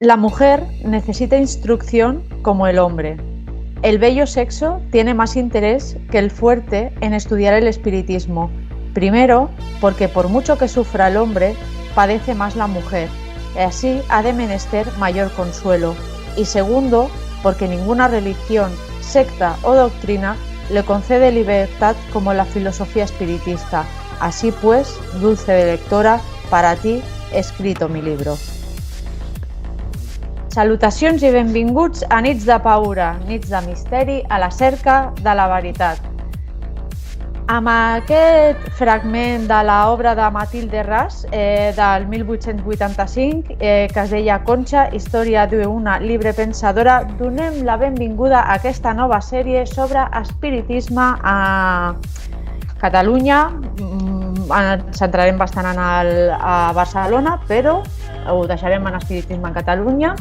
La mujer necesita instrucción como el hombre. El bello sexo tiene más interés que el fuerte en estudiar el espiritismo. Primero, porque por mucho que sufra el hombre, padece más la mujer, y así ha de menester mayor consuelo. Y segundo, porque ninguna religión, secta o doctrina le concede libertad como la filosofía espiritista. Así pues, dulce de lectora, para ti he escrito mi libro. Salutacions i benvinguts a Nits de Paura, nits de misteri a la cerca de la veritat. Amb aquest fragment de l'obra de Matilde Ras, del 1885, que es deia Concha, història d'una libre pensadora, donem la benvinguda a aquesta nova sèrie sobre espiritisme a Catalunya. Ens centrarem bastant a Barcelona, però ho deixarem en espiritisme en Catalunya.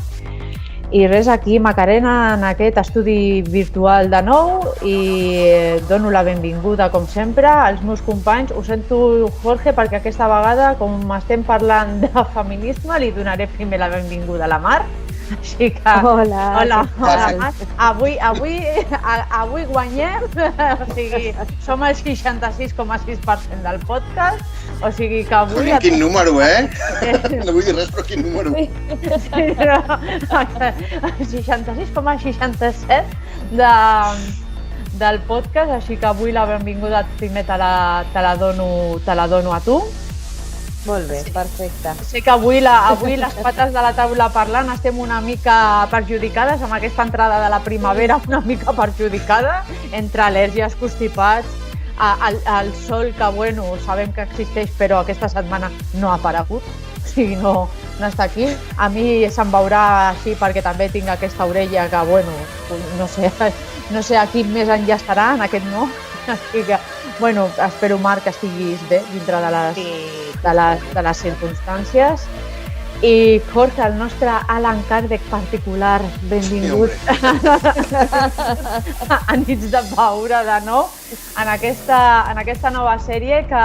I res, aquí Macarena en aquest estudi virtual de nou i dono la benvinguda, com sempre, als meus companys. Ho sento, Jorge, perquè aquesta vegada, com estem parlant de feminisme, li donaré primer la benvinguda a la Mar. Així que... Hola, Mar. Avui guanyem, o sigui, som el 66,6% del podcast, o sigui que avui... Quin número, No vull dir res, però quin número. Sí, però 66,67 del podcast, així que avui la benvinguda primer te la dono a tu. Molt bé, perfecte. Sé que avui les pates de la taula parlant estem una mica perjudicades, amb aquesta entrada de la primavera una mica perjudicada, entre al·lèrgies, constipats, el sol que, bueno, sabem que existeix, però aquesta setmana no ha aparegut, o sigui, no està aquí. A mi se'm veurà així perquè també tinc aquesta orella que, bueno, no sé a quin mes enllà estarà, en aquest no. Així que, bueno, espero, Marc, que estiguis bé dintre de les circumstàncies. I Jorge, el nostre Allan Kardec particular, benvingut a Nits de Paura de nou, en aquesta nova sèrie que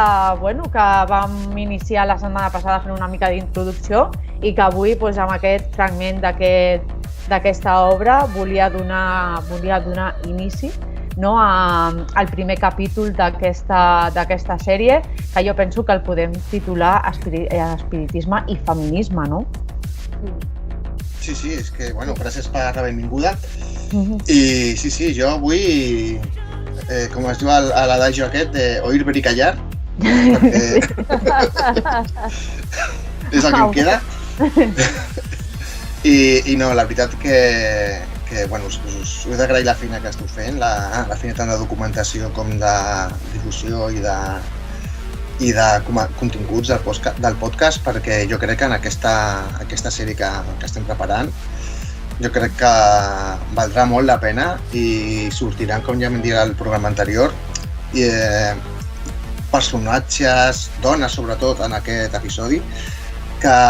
vam iniciar la setmana passada fent una mica d'introducció i que avui, amb aquest fragment d'aquesta obra, volia donar inici al primer capítol d'aquesta sèrie, que jo penso que el podem titular Espiritisme i Feminisme, no? Sí, és que, gràcies per la benvinguda. I sí, jo avui, com es diu a l'adagio aquest, oír, ver y callar, perquè és el que em queda. I no, la veritat que us he d'agrair la feina que esteu fent, la feina tant de documentació com de difusió i de continguts del podcast, perquè jo crec que en aquesta sèrie que estem preparant, jo crec que valdrà molt la pena i sortiran, com ja vam dir al programa anterior, personatges, dones sobretot en aquest episodi, que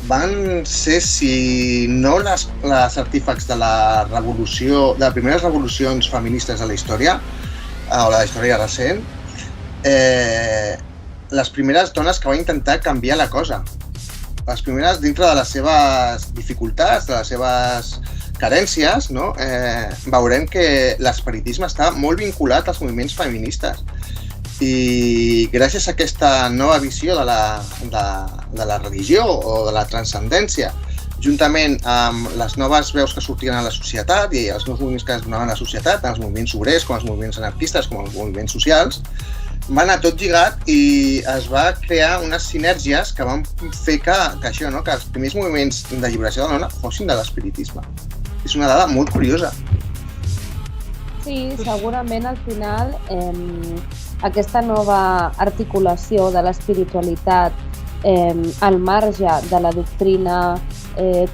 van ser, si no les artífex de la revolució, de les primeres revolucions feministes de la història, o la història recent, les primeres dones que van intentar canviar la cosa. Les primeres, dintre de les seves dificultats, de les seves carències, veurem que l'espiritisme està molt vinculat als moviments feministes. I gràcies a aquesta nova visió de la religió o de la transcendència, juntament amb les noves veus que sortien a la societat i els nous moviments que es donaven a la societat, tant els moviments obrers com els moviments anarquistes com els moviments socials, va anar tot lligat i es va crear unes sinergies que van fer que els primers moviments d'alliberació de la dona fossin de l'espiritisme. És una dada molt curiosa. Sí, segurament al final aquesta nova articulació de l'espiritualitat al marge de la doctrina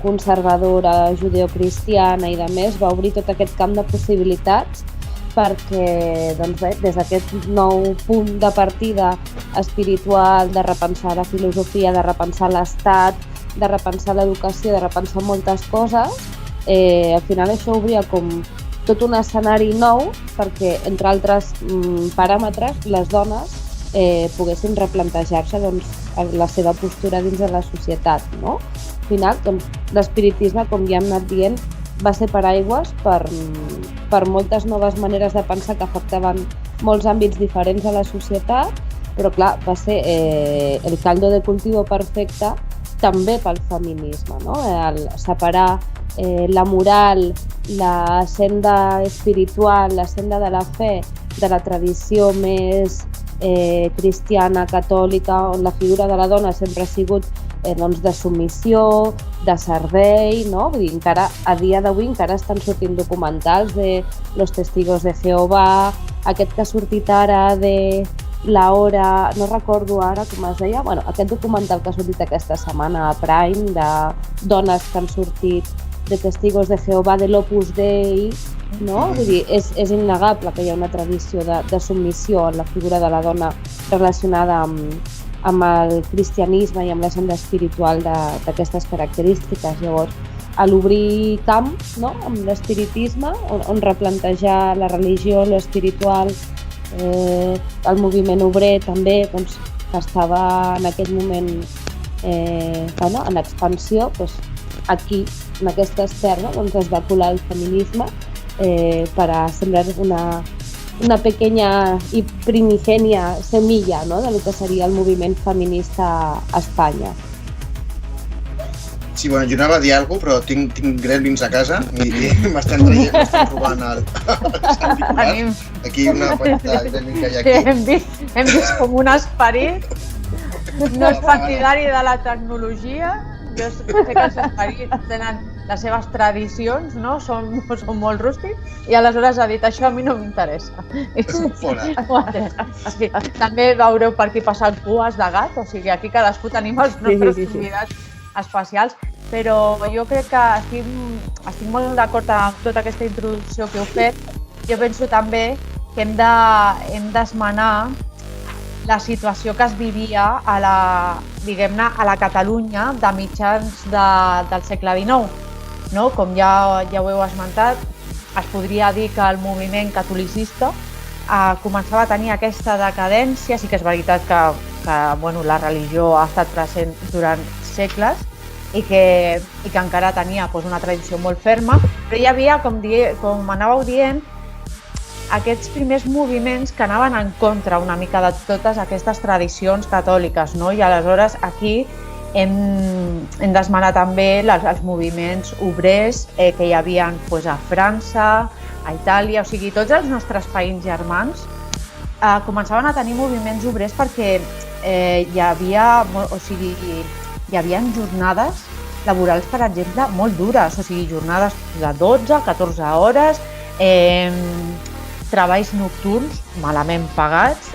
conservadora, judeocristiana i de més va obrir tot aquest camp de possibilitats perquè des d'aquest nou punt de partida espiritual, de repensar la filosofia, de repensar l'estat, de repensar l'educació, de repensar moltes coses, al final això obria com tot un escenari nou perquè, entre altres paràmetres, les dones poguessin replantejar-se doncs, la seva postura dins de la societat. No? Al final, doncs, l'espiritisme, com ja hem anat dient, va ser paraigües per moltes noves maneres de pensar que afectaven molts àmbits diferents de la societat, però clar, va ser el caldo de cultivo perfecte també pel feminisme, no? El separar la moral, la senda espiritual, la senda de la fe, de la tradició més cristiana, catòlica, on la figura de la dona sempre ha sigut doncs, de submissió, de servei, no? Vull dir, encara, a dia d'avui encara estan sortint documentals de Los Testigos de Jehovà, aquest que ha sortit ara de La Hora, no recordo ara com es deia, bueno, aquest documental que ha sortit aquesta setmana a Prime de dones que han sortit de Testigos de Jehovà, de l'Opus Dei, no? Vull dir, és innegable que hi ha una tradició de submissió en la figura de la dona relacionada amb el cristianisme i amb la senda espiritual d'aquestes característiques. Llavors, a l'obrir camp, no? Amb l'espiritisme, on replantejar la religió, l'espiritual, el moviment obrer també, doncs, que estava en aquell moment en expansió, doncs, aquí, en aquestes terres, doncs, es va colar el feminisme per a sembrar una pequeña i primigenia semilla, no?, de lo que seria el moviment feminista a Espanya. Sí, bueno, jo anava a dir alguna cosa, però tinc gremlins a casa i m'estan robant el auricular. Aquí una quantitat de gremlins que hi ha aquí. Hem vist com un esperit, no és partidari de la tecnologia. Jo sé que els esperits tenen les seves tradicions, no? Són molt rústics, i aleshores ha dit, això a mi no m'interessa. Sí, també veureu per aquí passant cues de gat, o sigui, aquí cadascú tenim els nostres convidats especials, però jo crec que estic molt d'acord amb tota aquesta introducció que heu fet. Jo penso també que hem d'esmenar la situació que es vivia a la Catalunya de mitjans del segle XIX. No? Com ja ho heu esmentat, es podria dir que el moviment catolicista començava a tenir aquesta decadència. Sí que és veritat que la religió ha estat present durant segles i que encara tenia una tradició molt ferma, però hi havia, com anàveu dient, aquests primers moviments que anaven en contra una mica de totes aquestes tradicions catòliques, no? I aleshores aquí hem d'esmenar també els moviments obrers que hi havia a França, a Itàlia, o sigui, tots els nostres països germans començaven a tenir moviments obrers perquè hi havia jornades laborals, per exemple, molt dures, o sigui, jornades de 12, 14 hores, treballs nocturns malament pagats,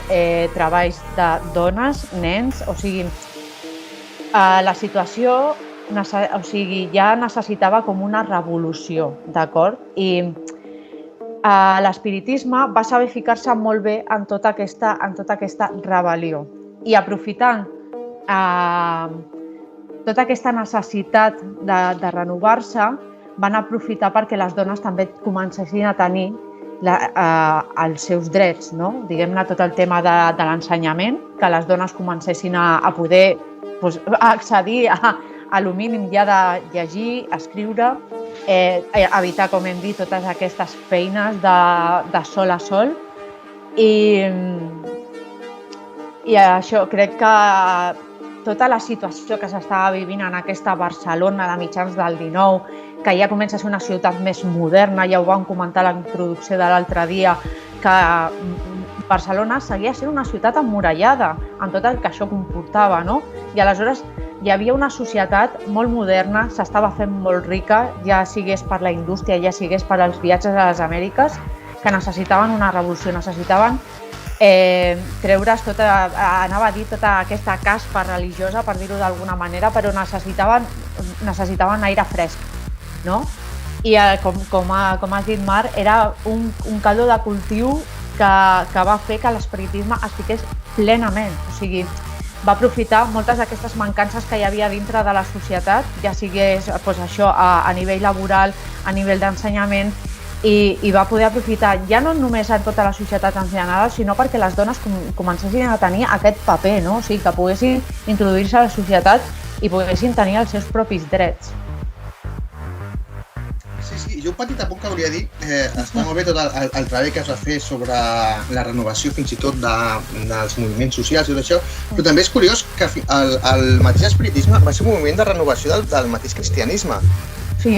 treballs de dones, nens, o sigui, la situació ja necessitava com una revolució, d'acord? I l'espiritisme va saber ficar-se molt bé en tota aquesta rebel·lió. I aprofitant tota aquesta necessitat de renovar-se, van aprofitar perquè les dones també comencessin a tenir els seus drets, no? Diguem-ne, tot el tema de l'ensenyament, que les dones comencessin a poder accedir a lo mínim ja de llegir, escriure, evitar, com hem dit, totes aquestes feines de sol a sol. I això, crec que tota la situació que s'estava vivint en aquesta Barcelona de mitjans del XIX, que ja comença a ser una ciutat més moderna, ja ho vam comentar a la introducció de l'altre dia, que Barcelona seguia sent una ciutat emmurallada, amb tot el que això comportava, no? I aleshores hi havia una societat molt moderna, s'estava fent molt rica, ja sigués per la indústria, ja sigués per als viatges a les Amèriques, que necessitaven una revolució, necessitaven treure's anava a dir, tota aquesta caspa religiosa, per dir-ho d'alguna manera, però necessitaven aire fresc, no? I com has dit, Marc, era un caldo de cultiu que va fer que l'espiritisme es fiqués plenament, o sigui, va aprofitar moltes d'aquestes mancances que hi havia dintre de la societat, ja sigués això a nivell laboral, a nivell d'ensenyament, i va poder aprofitar ja no només a tota la societat en general, sinó perquè les dones comencessin a tenir aquest paper, no? O sigui, que poguessin introduir-se a la societat i poguessin tenir els seus propis drets. Sí, jo un petit apunt que hauria dit, està molt bé tot el treball que es va fer sobre la renovació fins i tot dels moviments socials i tot això, però també és curiós que el mateix espiritisme va ser un moviment de renovació del mateix cristianisme. Sí.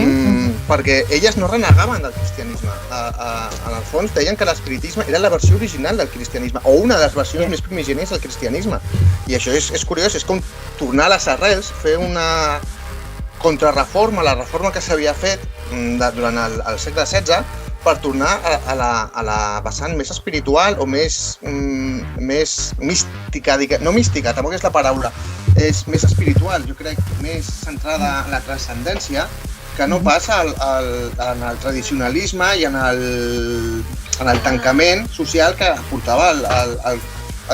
Perquè elles no renegaven del cristianisme. En el fons deien que l'espiritisme era la versió original del cristianisme, o una de les versions més primigènies del cristianisme. I això és curiós, és com tornar a les arrels, fer una contrarreforma, la reforma que s'havia fet durant el segle XVI, per tornar a la vessant més espiritual o més mística, no mística, tampoc és la paraula, és més espiritual, jo crec, més centrada en la transcendència, que no passa en el tradicionalisme i en el tancament social que portava el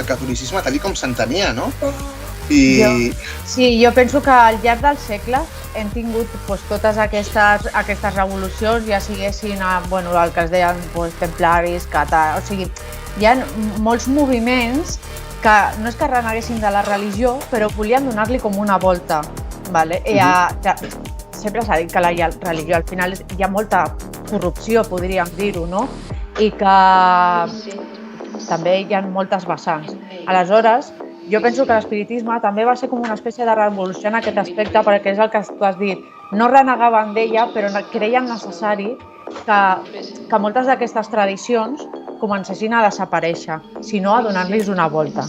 catolicisme tal com s'entenia, no? Jo penso que al llarg dels segles hem tingut totes aquestes revolucions, ja siguessin el que es deien templaris, o sigui, hi ha molts moviments que no és que reneguessin de la religió, però volien donar-li com una volta. Sempre s'ha dit que la religió al final hi ha molta corrupció, podríem dir-ho, no? I que també hi ha moltes vessants. Aleshores, jo penso que l'espiritisme també va ser com una espècie de revolució en aquest aspecte, perquè és el que tu has dit, no renegaven d'ella, però creien necessari que moltes d'aquestes tradicions comencessin a desaparèixer, sinó a donar-los una volta.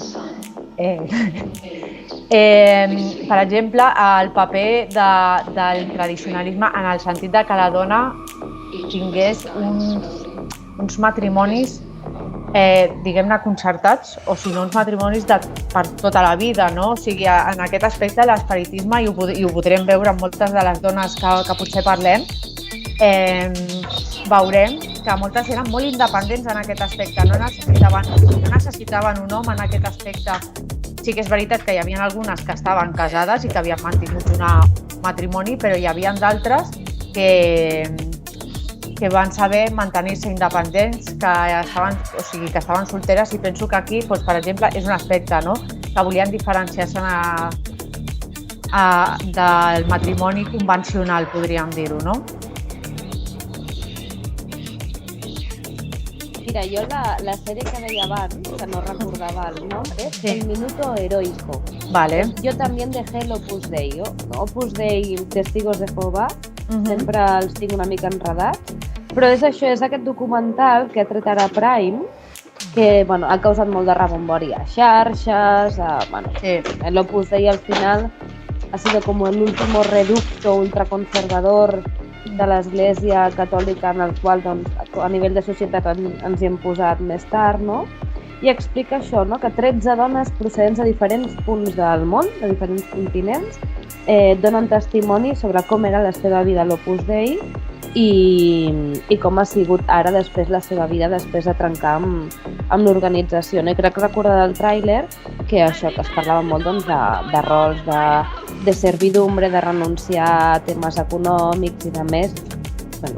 Per exemple, el paper del tradicionalisme en el sentit de que la dona tingués uns matrimonis diguem-ne concertats, o si no uns matrimonis per tota la vida, no? O sigui, en aquest aspecte l'espiritisme, i ho podrem veure en moltes de les dones que potser parlem, veurem que moltes eren molt independents en aquest aspecte, no necessitaven un home en aquest aspecte. Sí que és veritat que hi havia algunes que estaven casades i que havien mantingut un matrimoni, però hi havia d'altres que van saber mantenir-se independents, que estaven solteres, i penso que aquí, per exemple, és un aspecte, no? Que volien diferenciar-se del matrimoni convencional, podríem dir-ho, no? Mira, jo la sèrie que deia abans, que no recordava el nom, és El Minuto Heroico. Vale. Yo también dejé el Opus Dei, no? Opus Dei, Testigos de Jehovà, sempre els tinc una mica enredats, però és això, és aquest documental que ha tret ara Prime, que ha causat molt de rebombori a xarxes, l'Opus Dei al final ha sido como el último reducto ultraconservador de l'Església Catòlica en el qual a nivell de societat ens hi hem posat més tard, no? I explica això, no? Que 13 dones procedents de diferents punts del món, de diferents continents, donen testimoni sobre com era la seva vida a l'Opus Dei i com ha sigut ara després la seva vida després de trencar amb l'organització. I crec recordar del tràiler que això, que es parlava molt de rols, de servidumbre, de renunciar a temes econòmics i de més,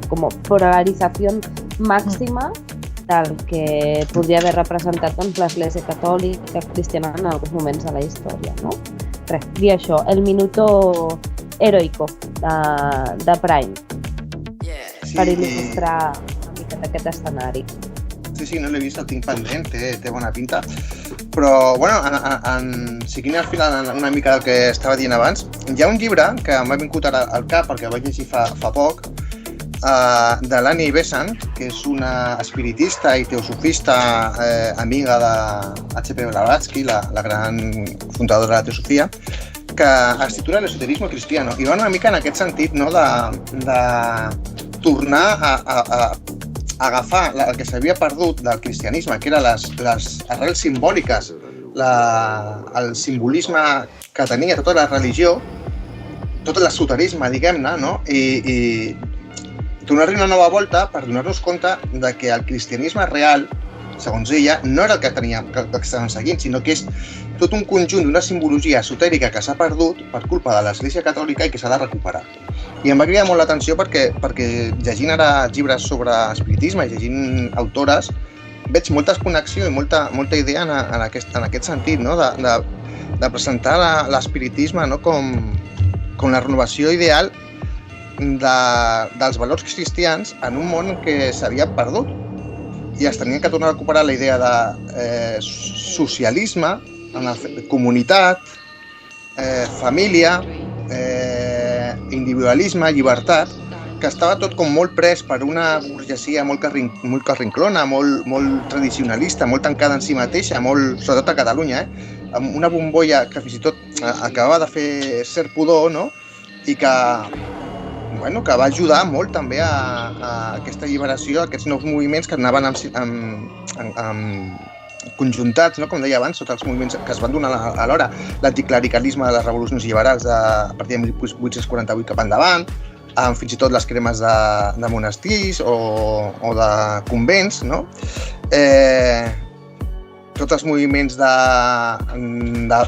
com polarització màxima del que podria haver representat l'Església Catòlica cristiana en alguns moments de la història, no? Res, dir això, El Minuto Heroico de Prime, per il·lustrar una mica d'aquest escenari. Sí, no l'he vist, el tinc pendent, té bona pinta. Però, seguint al final una mica del que estava dient abans, hi ha un llibre que m'ha vingut ara al cap perquè vaig llegir fa poc, de l'Annie Besant, que és una espiritista i teosofista amiga de H.P. Blavatsky, la gran fundadora de la teosofia, que es titula L'esoterismo cristiano, i va una mica en aquest sentit, no, de tornar a agafar el que s'havia perdut del cristianisme, que eren les arrels simbòliques, el simbolisme que tenia tota la religió, tot l'esoterisme, diguem-ne, no? I donar-li una nova volta per donar-nos compte de que el cristianisme real, segons ella, no era el que estaven seguint, sinó que és tot un conjunt d'una simbologia esotèrica que s'ha perdut per culpa de l'Església Catòlica i que s'ha de recuperar. I em va cridar molt l'atenció perquè llegint ara llibres sobre espiritisme i llegint autores, veig molta connexió i molta idea en aquest sentit, no? De presentar l'espiritisme, no? com la renovació ideal dels valors cristians en un món que s'havia perdut i es tenia que tornar a recuperar la idea de socialisme, comunitat, família, individualisme, llibertat, que estava tot com molt pres per una burgesia molt carrinclona, molt tradicionalista, molt tancada en si mateixa, sobretot a Catalunya, amb una bombolla que fins i tot acabava de fer cert pudor, no? I que va ajudar molt també a aquesta lliberació, a aquests nous moviments que anaven conjuntats, no? Com deia abans, sota els moviments que es van donar alhora, l'anticlericalisme de les revolucions liberals a partir de 1848 cap endavant, amb fins i tot les cremes de monestirs o de convents, no? Tots els moviments de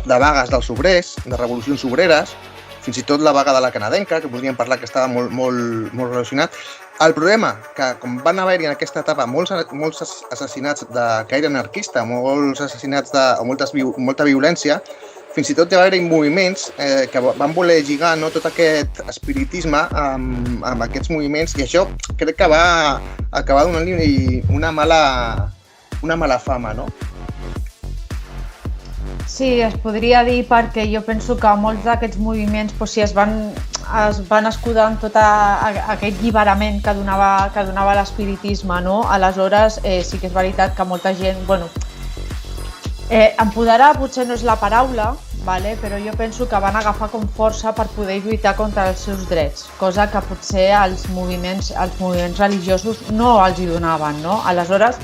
vagues dels obrers, de revolucions obreres, fins i tot la vaga de la canadenca, que podríem parlar que estava molt relacionat. El problema, que com van haver-hi en aquesta etapa molts assassinats de caire anarquista, molts assassinats o molta violència, fins i tot va haver-hi moviments que van voler lligar, no, tot aquest espiritisme amb aquests moviments, i això crec que va acabar donant-li una mala fama, no? Sí, es podria dir perquè jo penso que molts d'aquests moviments es van escudar en tot aquest alliberament que donava l'espiritisme, no? Aleshores, sí que és veritat que molta gent... Empoderar potser no és la paraula, vale? Però jo penso que van agafar com força per poder lluitar contra els seus drets, cosa que potser els moviments religiosos no els hi donaven, no? Aleshores,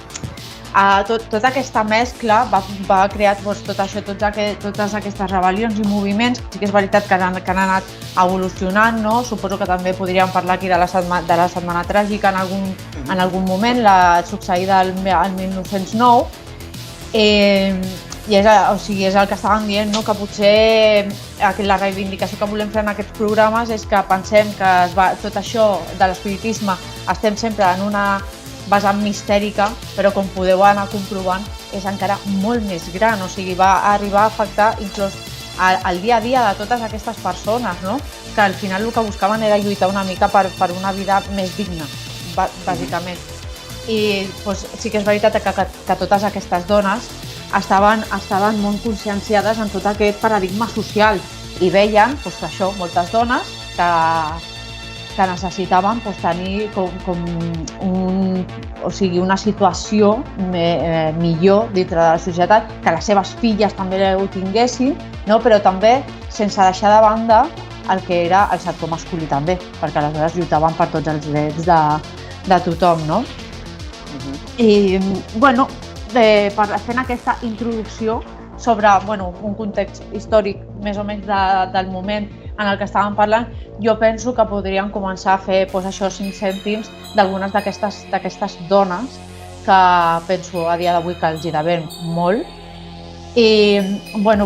tota aquesta mescla va crear tot això, totes aquestes rebel·lions i moviments. Sí que és veritat que han anat evolucionant, no? Suposo que també podríem parlar aquí de la Setmana Tràgica en algun moment, la succeïda al 1909. I és el que estàvem dient, no? Que potser la reivindicació que volem fer en aquests programes és que pensem que tot això de l'espiritisme estem sempre en una vessant mistèrica, però com podeu anar comprovant és encara molt més gran, o sigui, va arribar a afectar inclús el dia a dia de totes aquestes persones, no? Que al final el que buscaven era lluitar una mica per una vida més digna, bàsicament. I sí que és veritat que totes aquestes dones estaven molt conscienciades en tot aquest paradigma social i veien això, moltes dones que necessitaven tenir una situació millor dintre de la societat, que les seves filles també ho tinguessin, no? Però també sense deixar de banda el que era el sector masculí també, perquè aleshores lluitaven per tots els drets de tothom, no? I, fent aquesta introducció sobre un context històric més o menys del moment en el que estàvem parlant, jo penso que podríem començar a fer 5 cèntims d'algunes d'aquestes dones que penso a dia d'avui que els hi devem molt. I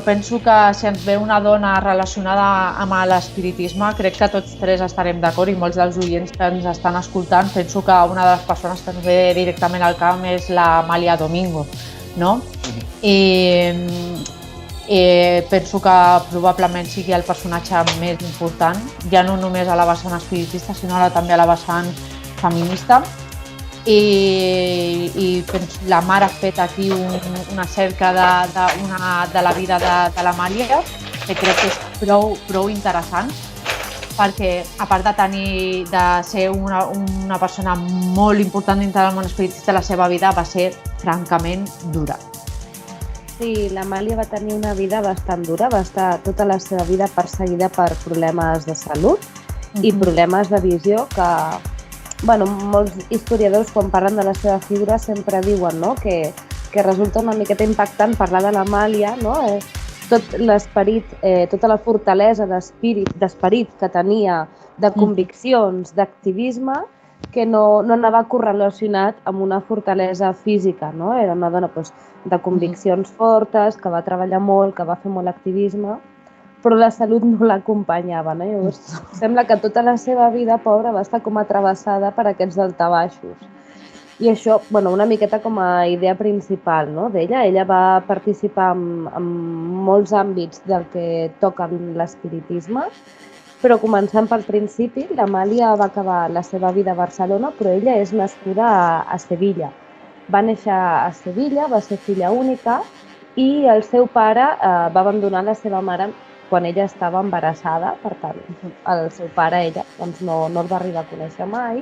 penso que si ens ve una dona relacionada amb l'espiritisme, crec que tots tres estarem d'acord, i molts dels oients que ens estan escoltant, penso que una de les persones que ens ve directament al camp és la Amàlia Domingo, no? I penso que probablement sigui el personatge més important, ja no només a la vessant espiritista, sinó també a la vessant feminista. I la Mar ha fet aquí una cerca de la vida de l'Amàlia, que crec que és prou interessant, perquè a part de ser una persona molt important dintre del món espiritista, la seva vida va ser francament dura. Sí, l'Amàlia va tenir una vida bastant dura, va estar tota la seva vida perseguida per problemes de salut i problemes de visió que, molts historiadors quan parlen de la seva figura sempre diuen, no? que resulta una miqueta impactant parlar de l'Amàlia, no? Tot l'esperit, tota la fortalesa d'esperit que tenia, de conviccions, d'activisme, que no anava correlacionat amb una fortalesa física, no? Era una dona de conviccions fortes, que va treballar molt, que va fer molt activisme, però la salut no l'acompanyava, no? Llavors, sembla que tota la seva vida, pobra, va estar com atravessada per aquests daltabaixos. I això, bueno, una miqueta com a idea principal, no?, d'ella. Ella va participar en molts àmbits del que toquen l'espiritisme, però començant pel principi, l'Amàlia va acabar la seva vida a Barcelona, però ella és nascuda a Sevilla. Va néixer a Sevilla, va ser filla única, i el seu pare va abandonar la seva mare quan ella estava embarassada, per tant, el seu pare, ella, doncs no el va arribar a conèixer mai,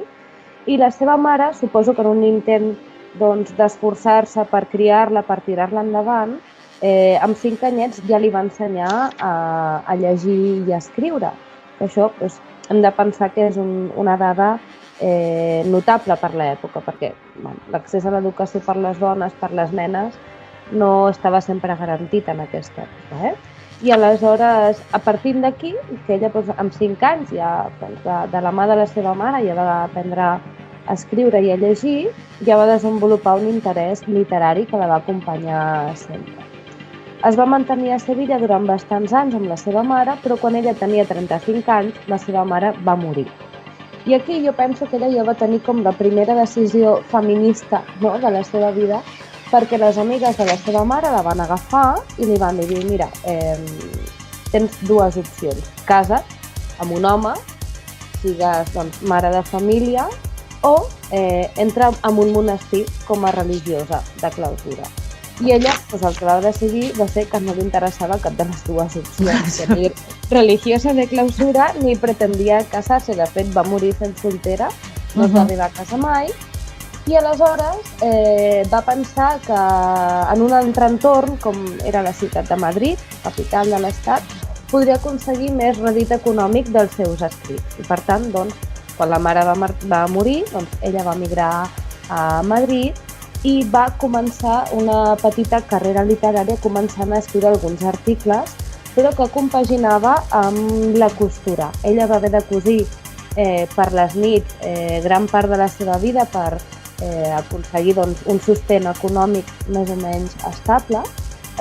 i la seva mare, suposo que en un intent d'esforçar-se per criar-la, per tirar-la endavant, amb 5 anyets ja li va ensenyar a llegir i a escriure. Això hem de pensar que és una dada notable per l'època, perquè l'accés a l'educació per les dones, per les nenes, no estava sempre garantit en aquesta època. I aleshores, a partir d'aquí, que ella amb 5 anys, ja de la mà de la seva mare, ja va aprendre a escriure i a llegir, ja va desenvolupar un interès literari que la va acompanyar sempre. Es va mantenir a Sevilla durant bastants anys amb la seva mare, però quan ella tenia 35 anys, la seva mare va morir. I aquí jo penso que ella ja va tenir com la primera decisió feminista, no?, de la seva vida, perquè les amigues de la seva mare la van agafar i li van dir, mira, tens 2 opcions. Casa't amb un home, sigues mare de família, o entra en un monestir com a religiosa de clausura. I ella el que va decidir va ser que no li interessava cap de les 2 opcions, ni religiosa de clausura ni pretendia casar-se. De fet, va morir sent soltera, no es va arribar a casar mai, i aleshores va pensar que en un altre entorn, com era la ciutat de Madrid, capital de l'estat, podria aconseguir més rèdit econòmic dels seus escrits. I per tant, quan la mare va morir, ella va migrar a Madrid i va començar una petita carrera literària, començant a escriure alguns articles, però que compaginava amb la costura. Ella va haver de cosir per les nits gran part de la seva vida per aconseguir un sostén econòmic més o menys estable.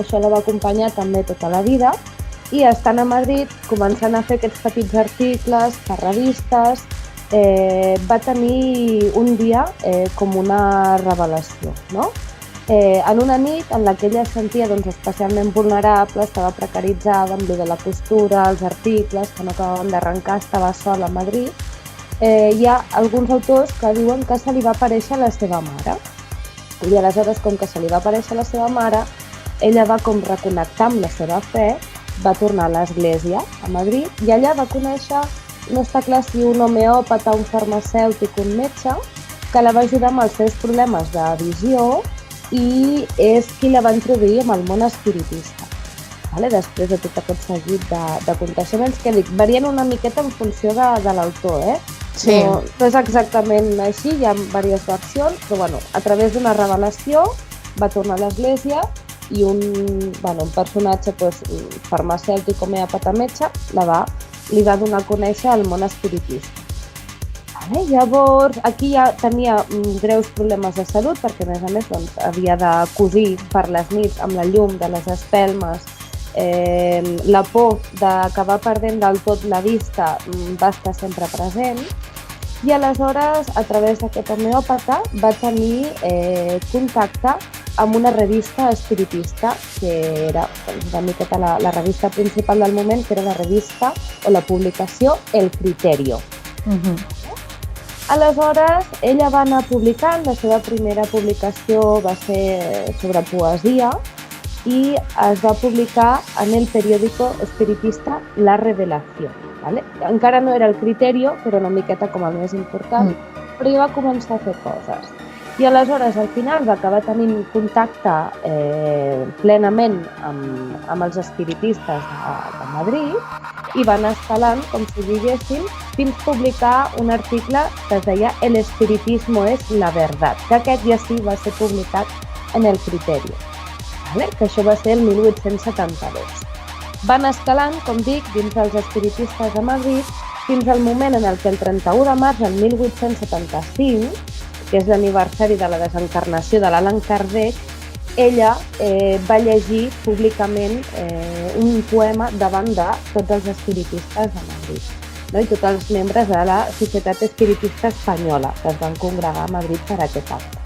Això la va acompanyar també tota la vida, i estant a Madrid, començant a fer aquests petits articles per revistes, va tenir un dia com una revelació, no? En una nit en la que ella es sentia especialment vulnerable, estava precaritzada amb de la costura, els articles que no acabaven d'arrencar, estava sola a Madrid. Hi ha alguns autors que diuen que se li va aparèixer la seva mare. I aleshores, com que se li va aparèixer la seva mare, ella va com reconnectar amb la seva fe, va tornar a l'església a Madrid i allà va conèixer, no està clar si un homeòpata, un farmacèutic, un metge, que la va ajudar amb els seus problemes de visió i és qui la va introduir en el món espiritista. Després de tot aquest seguit de coneixements que dic, varien una miqueta en funció de l'autor, Sí. No és exactament així, hi ha diverses versions, però a través d'una revelació va tornar a l'església i un personatge farmacèutic, homeòpata, metge, li va donar a conèixer el món espiritista. Llavors, aquí ja tenia greus problemes de salut, perquè a més havia de cosir per les nits amb la llum de les espelmes. La por d'acabar perdent del tot la vista va estar sempre present, i aleshores, a través d'aquest homeòpata, va tenir contacte amb una revista espiritista, que era una miqueta la revista principal del moment, que era la revista o la publicació El Criterio. Aleshores, ella va anar publicant, la seva primera publicació va ser sobre poesia i es va publicar en el periòdico espiritista La Revelación. Encara no era El Criterio, però una miqueta com el més important, però ja va començar a fer coses. I aleshores, al final, va acabar tenint contacte plenament amb els espiritistes de Madrid i van escalant, com si diguéssim, fins publicar un article que es deia El espiritismo es la verdad, que aquest ja sí va ser publicat en El Criterio, que això va ser el 1872. Van escalant, com dic, dins dels espiritistes de Madrid, fins al moment en què el 31 de març del 1875, que és l'aniversari de la desencarnació de l'Allan Kardec, ella va llegir públicament un poema davant de tots els espiritistes de Madrid, no? I tots els membres de la Societat Espiritista Espanyola que es van congregar a Madrid per aquest acte.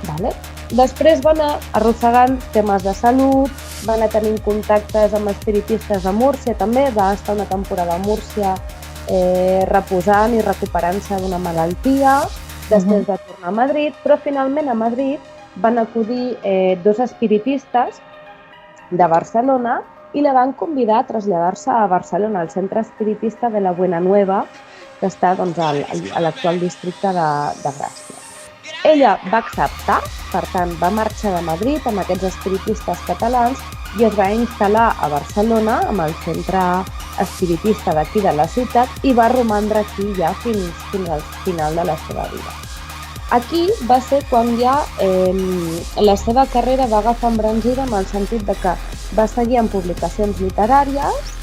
Vale? Després va anar arrossegant temes de salut, va anar tenint contactes amb espiritistes a Múrcia també, va estar una temporada a Múrcia reposant i recuperant-se d'una malaltia, després va tornar a Madrid, però finalment a Madrid van acudir dos espiritistes de Barcelona i la van convidar a traslladar-se a Barcelona, al centre espiritista de la Buena Nueva, que està doncs, a l'actual districte de Gràcia. Ella va acceptar, per tant, va marxar de Madrid amb aquests espiritistes catalans i es va instal·lar a Barcelona, amb el centre espiritista d'aquí de la ciutat, i va romandre aquí ja fins al final de la seva vida. Aquí va ser quan ja la seva carrera va agafar embranzida en el sentit de que va seguir en publicacions literàries,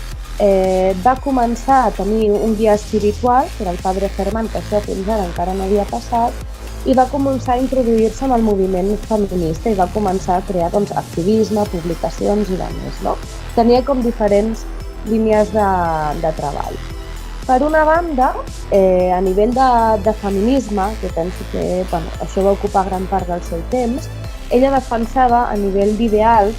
va començar a tenir un guia espiritual, que era el Padre Germán, que això fins ara encara no havia passat, i va començar a introduir-se en el moviment feminista i va començar a crear activisme, publicacions i demés, no? Tenia com diferents línies de treball. Per una banda, a nivell de feminisme, que penso que això va ocupar gran part del seu temps, ella defensava a nivell d'ideals,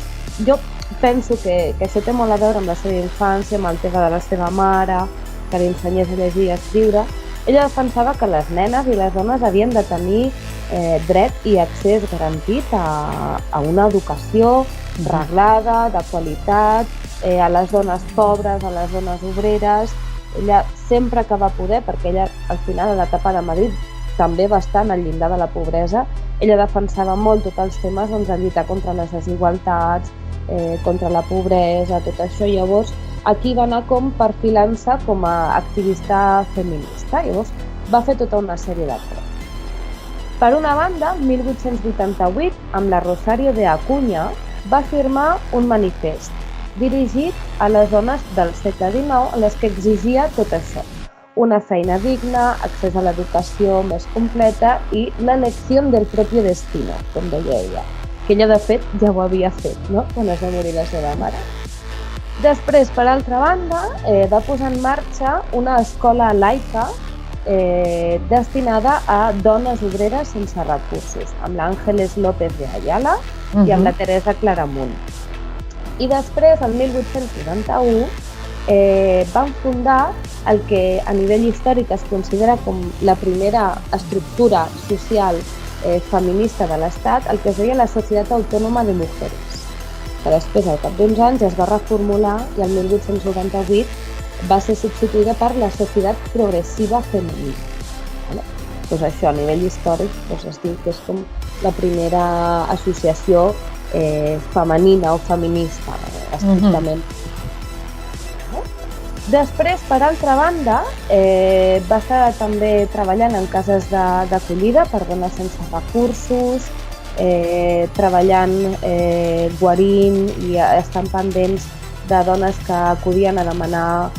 jo penso que això té molt a veure amb la seva infància, amb el tema de la seva mare, que li ensenyés a llegir i a escriure. Ella defensava que les nenes i les dones havien de tenir dret i accés garantit a una educació reglada, de qualitat, a les dones pobres, a les dones obreres. Ella sempre que va poder, perquè ella al final a l'etapa de Madrid també va estar al llindar de la pobresa, ella defensava molt tots els temes de lluitar contra les desigualtats, contra la pobresa, tot això. Llavors, aquí va anar com perfilant-se com a activista feminista. Llavors, va fer tota una sèrie de coses. Per una banda, el 1888, amb la Rosario de Acuña, va firmar un manifest dirigit a les dones del segle XIX, a les que exigia tot això. Una feina digna, accés a l'educació més completa i l'elecció del propi destino, com deia ella. Que ella, de fet, ja ho havia fet, no?, quan es va morir la seva mare. Després, per altra banda, va posar en marxa una escola laica destinada a dones obreres sense recursos, amb l'Àngeles López de Ayala i amb la Teresa Claramunt. I després, el 1891, van fundar el que a nivell històric es considera com la primera estructura social feminista de l'Estat, el que es deia la Societat Autònoma de Mujeres, que després, al cap d'uns anys, es va reformular i el 1898 va ser substituïda per la Societat Progressiva Feminista. Doncs això, a nivell històric, es diu que és com la primera associació femenina o feminista, estrictament. Després, per altra banda, va estar també treballant en cases d'acollida per dones sense recursos, treballant, guarint i estant pendents de dones que acudien a demanar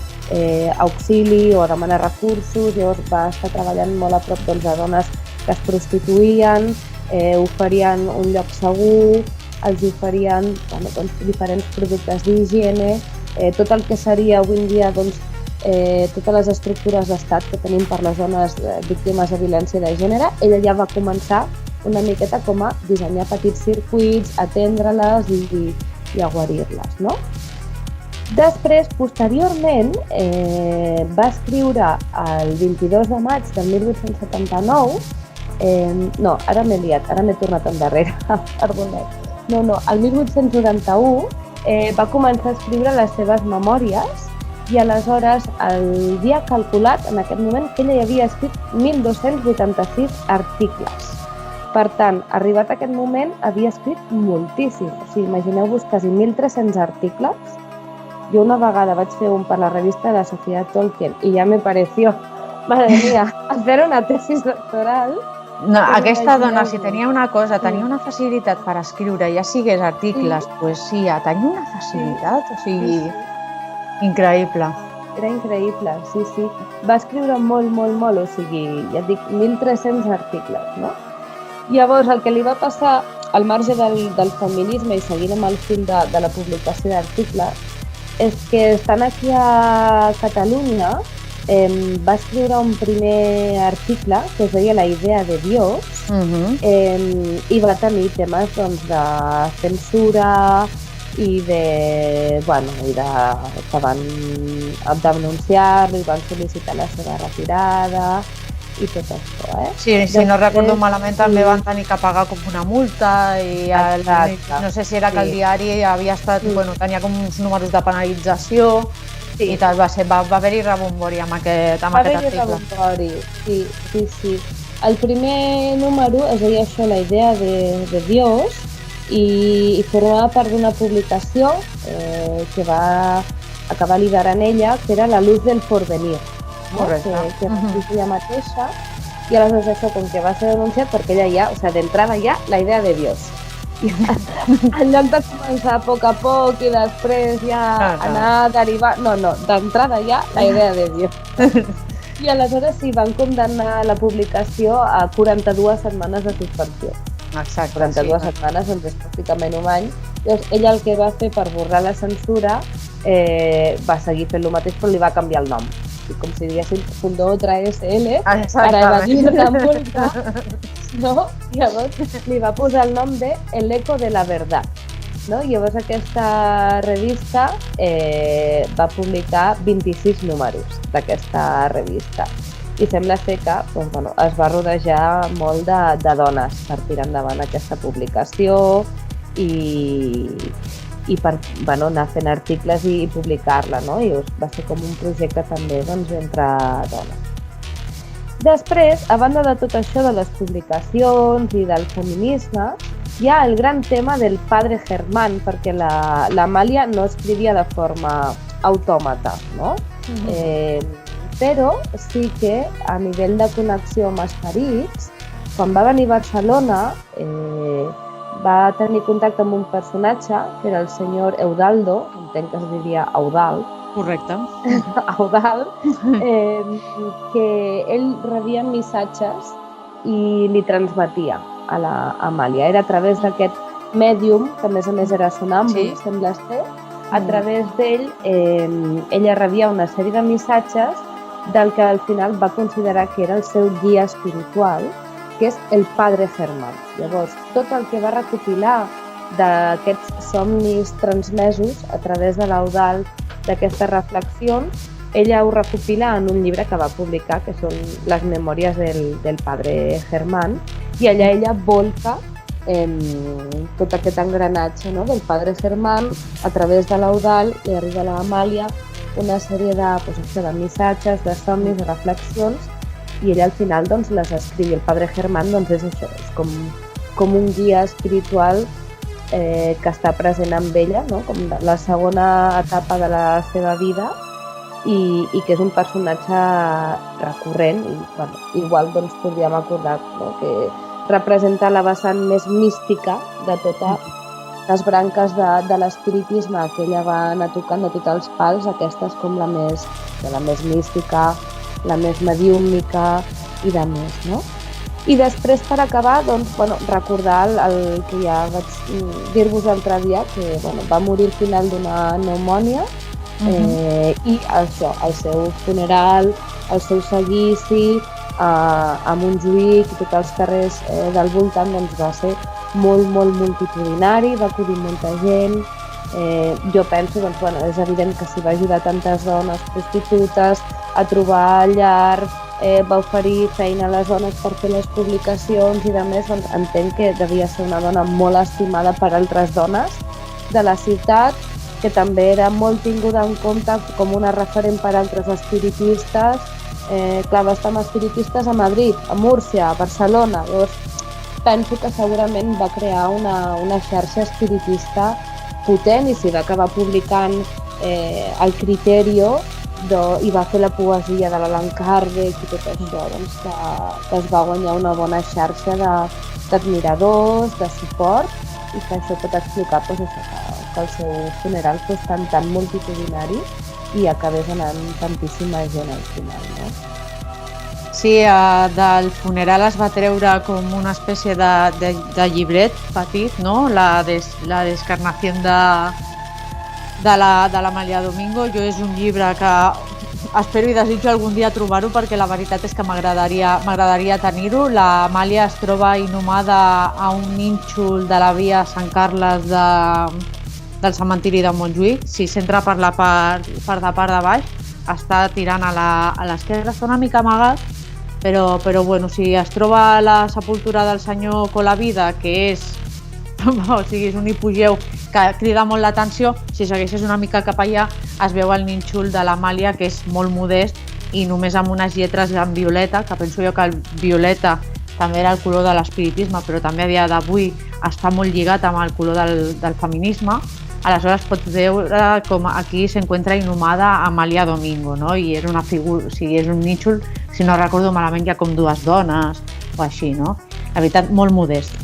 auxili o a demanar recursos. Llavors va estar treballant molt a prop de dones que es prostituïen, oferien un lloc segur, els oferien diferents productes d'higiene, tot el que seria avui en dia totes les estructures d'estat que tenim per les dones víctimes de violència de gènere. Ella ja va començar una miqueta com a dissenyar petits circuits, atendre-les i a guarir-les, no? Després, posteriorment, va escriure el 22 de maig del 1879, no, ara m'he liat, ara m'he tornat endarrere, perdonet. No, el 1891 va començar a escriure les seves memòries i aleshores el dia calculat en aquest moment que ella hi havia escrit 1.286 articles. Per tant, arribat a aquest moment, havia escrit moltíssim. O sigui, imagineu-vos quasi 1.300 articles. Jo una vegada vaig fer un per la revista de la Societat Tolkien i ja me pareció, madre mía, hacer una tesis doctoral. No, aquesta dona, si tenia una cosa, tenia una facilitat per escriure, ja sigués articles, poesia, tenia una facilitat, o sigui, increïble. Era increïble, sí. Va escriure molt, o sigui, ja et dic, 1.300 articles, no? Llavors, el que li va passar al marge del feminisme i seguint amb el fil de la publicació d'articles, és que estant aquí a Catalunya va escriure un primer article que es deia La idea de Dios i va tenir temes doncs, de censura i que van denunciar-lo i van sol·licitar la seva retirada i tot això, Sí, si no recordo malament també van tenir que pagar com una multa i no sé si era que el diari havia estat, tenia com uns números de penalització i tal, va haver-hi rebombori amb aquest article. Sí. El primer número es deia això, La idea de Dios, i formava part d'una publicació que va acabar liderant ella, que era La luz del porvenir, correcte. Que va dir ella mateixa, i aleshores això, com que va ser denunciat, perquè ella ja, o sigui, d'entrada ja, La idea de Dios. I en lloc de començar a poc i després ja anar a derivar... No, d'entrada ja, La idea de Dios. I aleshores sí, van condemnar la publicació a 42 setmanes de suspensió. Exacte, 42 setmanes, doncs és pràcticament un any. Llavors, ella el que va fer per borrar la censura va seguir fent el mateix, però li va canviar el nom. I com si diguéssim, fundó otra SL para evadir la multa, no? Llavors li va posar el nom de El eco de la verdad. No? Llavors aquesta revista va publicar 26 números d'aquesta revista i sembla ser que es va rodejar molt de dones per tirar endavant aquesta publicació i per anar fent articles i publicar-la, no? I va ser com un projecte també entre dones. Després, a banda de tot això de les publicacions i del feminisme, hi ha el gran tema del padre Germán, perquè l'Amàlia no escrivia de forma autòmata, no? Però sí que a nivell de connexió amb esperits, quan va venir a Barcelona, va tenir contacte amb un personatge, que era el senyor Eudaldo, entenc que es diria Eudald. Correcte. Eudald, que ell rebia missatges i li transmetia a l'Amàlia. Era a través d'aquest mèdium, que a més era sonàmbul, sembla ser. A través d'ell, ella rebia una sèrie de missatges del que al final va considerar que era el seu guia espiritual, que és el Padre Germán. Llavors, tot el que va recopilar d'aquests somnis transmesos a través de l'Eudald, d'aquestes reflexions, ella ho recopila en un llibre que va publicar, que són les memòries del Padre Germán, i allà ella volca tot aquest engranatge, no? Del Padre Germán, a través de l'Eudald, li arriba a l'Amàlia una sèrie de missatges, de somnis, de reflexions, i ella al final les escriu. El Padre Germán és això, és com un guia espiritual que està present amb ella, no? Com la segona etapa de la seva vida, i que és un personatge recurrent, i igual podríem acordar, no? Que representa la vessant més mística de totes les branques de l'espiritisme que ella va anar tocant de tots els pals, aquesta és com la més mística, la més mediúmica i de més, no? I després, per acabar, recordar el que ja vaig dir-vos l'altre dia, que va morir al final d'una pneumònia, i això, el seu funeral, el seu seguici a Montjuïc i tots els carrers del voltant va ser molt multitudinari, va acudir molta gent. Jo penso, és evident que s'hi va ajudar tantes dones prostitutes a trobar llar, va oferir feina a les dones per fer les publicacions i, a més, entenc que devia ser una dona molt estimada per altres dones de la ciutat, que també era molt tinguda en compte com una referent per altres espiritistes. Clar, va estar amb espiritistes a Madrid, a Múrcia, a Barcelona. Llavors, penso que segurament va crear una xarxa espiritista potent i s'hi va acabar publicant el Criterio i va fer la poesia de l'Allan Kardec i tot això, que es va guanyar una bona xarxa d'admiradors, de suport, i que això pot explicar que el seu funeral fos tan multitudinari i acabés anant tantíssima gent al final, no? Sí, del funeral es va treure com una espècie de llibret petit, no? La descarnació de l'Amàlia Domingo. Jo és un llibre que espero i desitjo algun dia trobar-ho, perquè la veritat és que m'agradaria tenir-ho. L'Amàlia es troba inhumada a un nínxol de la via Sant Carles del cementiri de Montjuïc. Si s'entra per la part de baix, està tirant a l'esquerra, està una mica amagat, però bueno, si es troba la sepultura del senyor Colavida, que és, o sigui, és un hipogeu que crida molt l'atenció, si segueixes una mica cap allà es veu el nínxol de l'Amàlia, que és molt modest i només amb unes lletres en violeta, que penso jo que el violeta també era el color de l'espiritisme, però també a dia d'avui està molt lligat amb el color del feminisme. Aleshores pots veure com aquí s'encuentra inhumada Amàlia Domingo, no? I és una figura, o sigui, és un nínxol, si no recordo malament, hi ha com dues dones o així, no? La veritat, molt modest.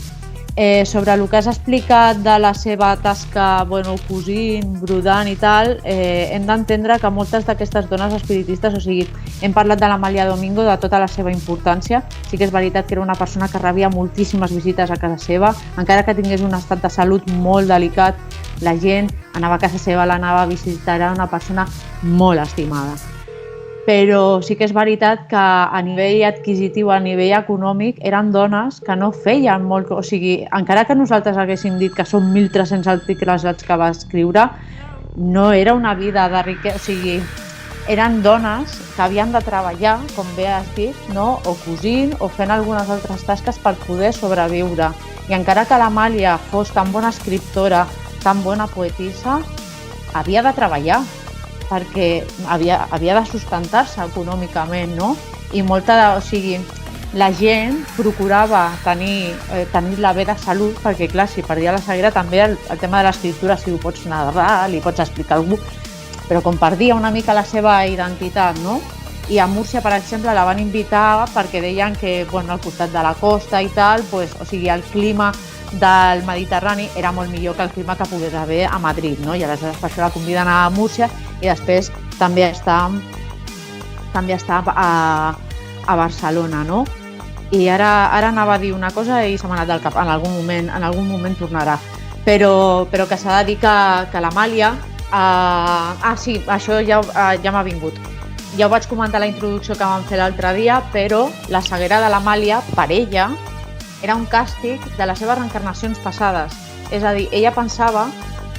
Sobre el que has explicat de la seva tasca, bueno, cosint, brodant i tal, hem d'entendre que moltes d'aquestes dones espiritistes, o sigui, hem parlat de l'Amàlia Domingo, de tota la seva importància. Sí que és veritat que era una persona que rebia moltíssimes visites a casa seva, encara que tingués un estat de salut molt delicat, la gent anava a casa seva, l'anava a visitar, era una persona molt estimada. Però sí que és veritat que a nivell adquisitiu, a nivell econòmic, eren dones que no feien molt... O sigui, encara que nosaltres haguéssim dit que són 1.300 articles els que va escriure, no era una vida de riquesa, o sigui, eren dones que havien de treballar, com bé has dit, no? O cosint o fent algunes altres tasques per poder sobreviure. I encara que l'Amàlia fos tan bona escriptora, tan bona poetissa, havia de treballar, perquè havia de sustentar-se econòmicament, no? I o sigui, la gent procurava tenir la bé de salut, perquè clar, si perdia la ceguera també el tema de l'escriptura, si ho pots narrar, li pots explicar a algú, però com perdia una mica la seva identitat, no? I a Múrcia, per exemple, la van invitar perquè deien que, bueno, al costat de la costa i tal, pues, o sigui, el clima del Mediterrani era molt millor que el clima que pogués haver a Madrid, no? I aleshores per això la conviden a Múrcia i després també està a Barcelona, no? I ara anava a dir una cosa i se m'ha anat del cap, en algun moment tornarà. Però que s'ha de dir que l'Amàlia... sí, això ja m'ha vingut. Ja ho vaig comentar a la introducció que vam fer l'altre dia, però la ceguera de l'Amàlia, per ella, era un càstig de les seves reencarnacions passades. És a dir, ella pensava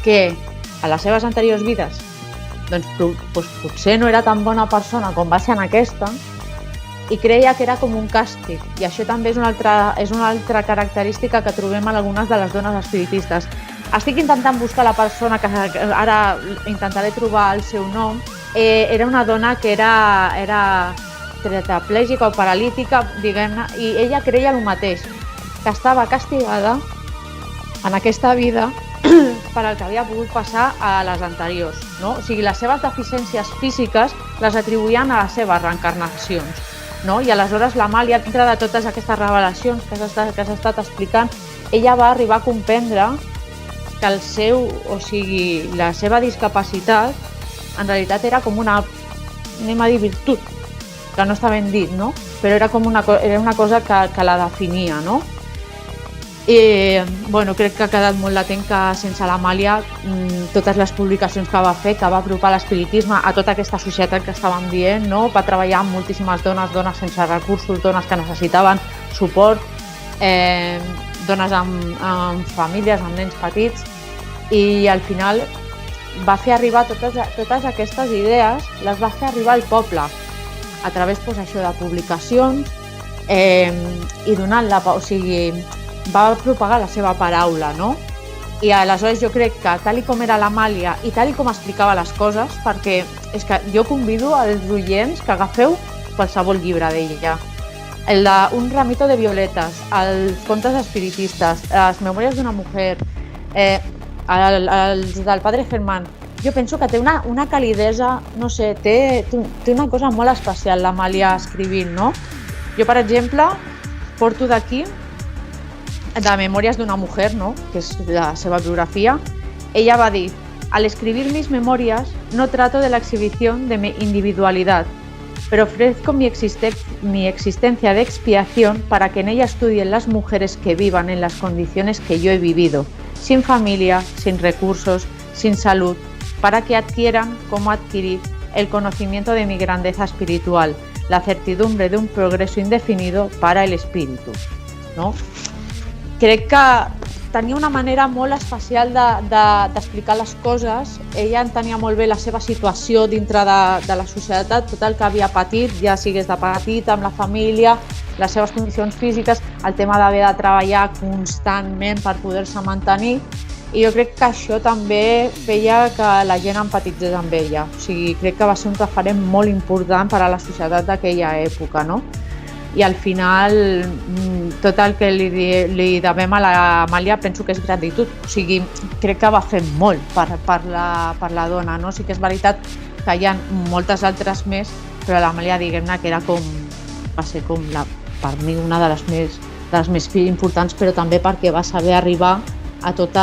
que a les seves anteriors vides doncs, potser no era tan bona persona com va ser en aquesta i creia que era com un càstig. I això també és una altra característica que trobem en algunes de les dones espiritistes. Estic intentant buscar la persona que ara intentaré trobar el seu nom. Era una dona que era tetraplègica o paralítica, diguem-ne, i ella creia el mateix, que estava castigada en aquesta vida per al que havia pogut passar a les anteriors, no? O sigui, les seves deficiències físiques les atribuïen a les seves reencarnacions, no? I aleshores l'Amàlia, dintre de totes aquestes revelacions que s'ha estat explicant, ella va arribar a comprendre que la seva discapacitat en realitat era com una, anem a dir, virtut, que no està ben dit, no? Però era com una cosa que la definia, no? I, bueno, crec que ha quedat molt latent que sense l'Amàlia totes les publicacions que va fer, que va apropar l'espiritisme a tota aquesta societat que estàvem dient, no? Va treballar amb moltíssimes dones sense recursos, dones que necessitaven suport, dones amb famílies, amb nens petits, i al final va fer arribar totes aquestes idees, les va fer arribar al poble a través de publicacions i donant-la, o sigui, va propagar la seva paraula, no? I aleshores jo crec que tal com era l'Amàlia i tal com explicava les coses, perquè és que jo convido als oients que agafeu qualsevol llibre d'ella, el de Un ramito de violetas, els contes espiritistes, les memòries d'una mujer, els del padre Germán. Jo penso que té una calidesa, no sé, té una cosa molt especial l'Amàlia escrivint, no? Jo, per exemple, porto d'aquí de Memorias de una mujer, ¿no? Que es la seva biografía. Ella va a decir: al escribir mis memorias no trato de la exhibición de mi individualidad, pero ofrezco mi existencia de expiación para que en ella estudien las mujeres que vivan en las condiciones que yo he vivido, sin familia, sin recursos, sin salud, para que adquieran cómo adquirir el conocimiento de mi grandeza espiritual, la certidumbre de un progreso indefinido para el espíritu. No? Crec que tenia una manera molt especial d'explicar les coses. Ella entenia molt bé la seva situació dintre de la societat, tot el que havia patit, ja sigués de petit, amb la família, les seves condicions físiques, el tema d'haver de treballar constantment per poder-se mantenir. I jo crec que això també feia que la gent empatitzés amb ella. O sigui, crec que va ser un referent molt important per a la societat d'aquella època, no? I al final tot el que li devem a l'Amàlia penso que és gratitud. O sigui, crec que va fer molt per la dona, no? Sí que és veritat que hi ha moltes altres més, però l'Amàlia, diguem-ne, que va ser com per mi una de les més importants, però també perquè va saber arribar a tots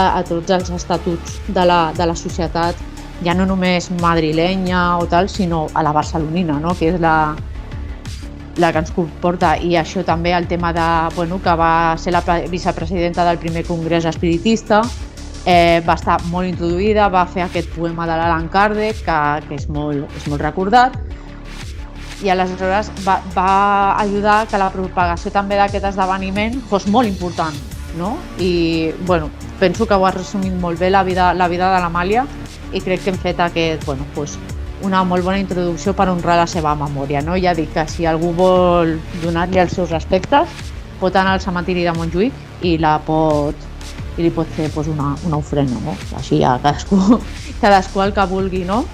els estatuts de la societat, ja no només madrilenya o tal, sinó a la barcelonina, no? Que és la que ens comporta, i això també el tema que va ser la vicepresidenta del primer congrés espiritista, va estar molt introduïda, va fer aquest poema de l'Allan Kardec, que és molt recordat, i aleshores va ajudar que la propagació també d'aquest esdeveniment fos molt important, no? I penso que ho ha resumit molt bé la vida de l'Amàlia, i crec que hem fet una molt bona introducció per honrar la seva memòria, no? Ja dic que si algú vol donar-li els seus respectes, pot anar al cementiri de Montjuïc i li pot fer una ofrena, no? Així a cadascú el que vulgui, no?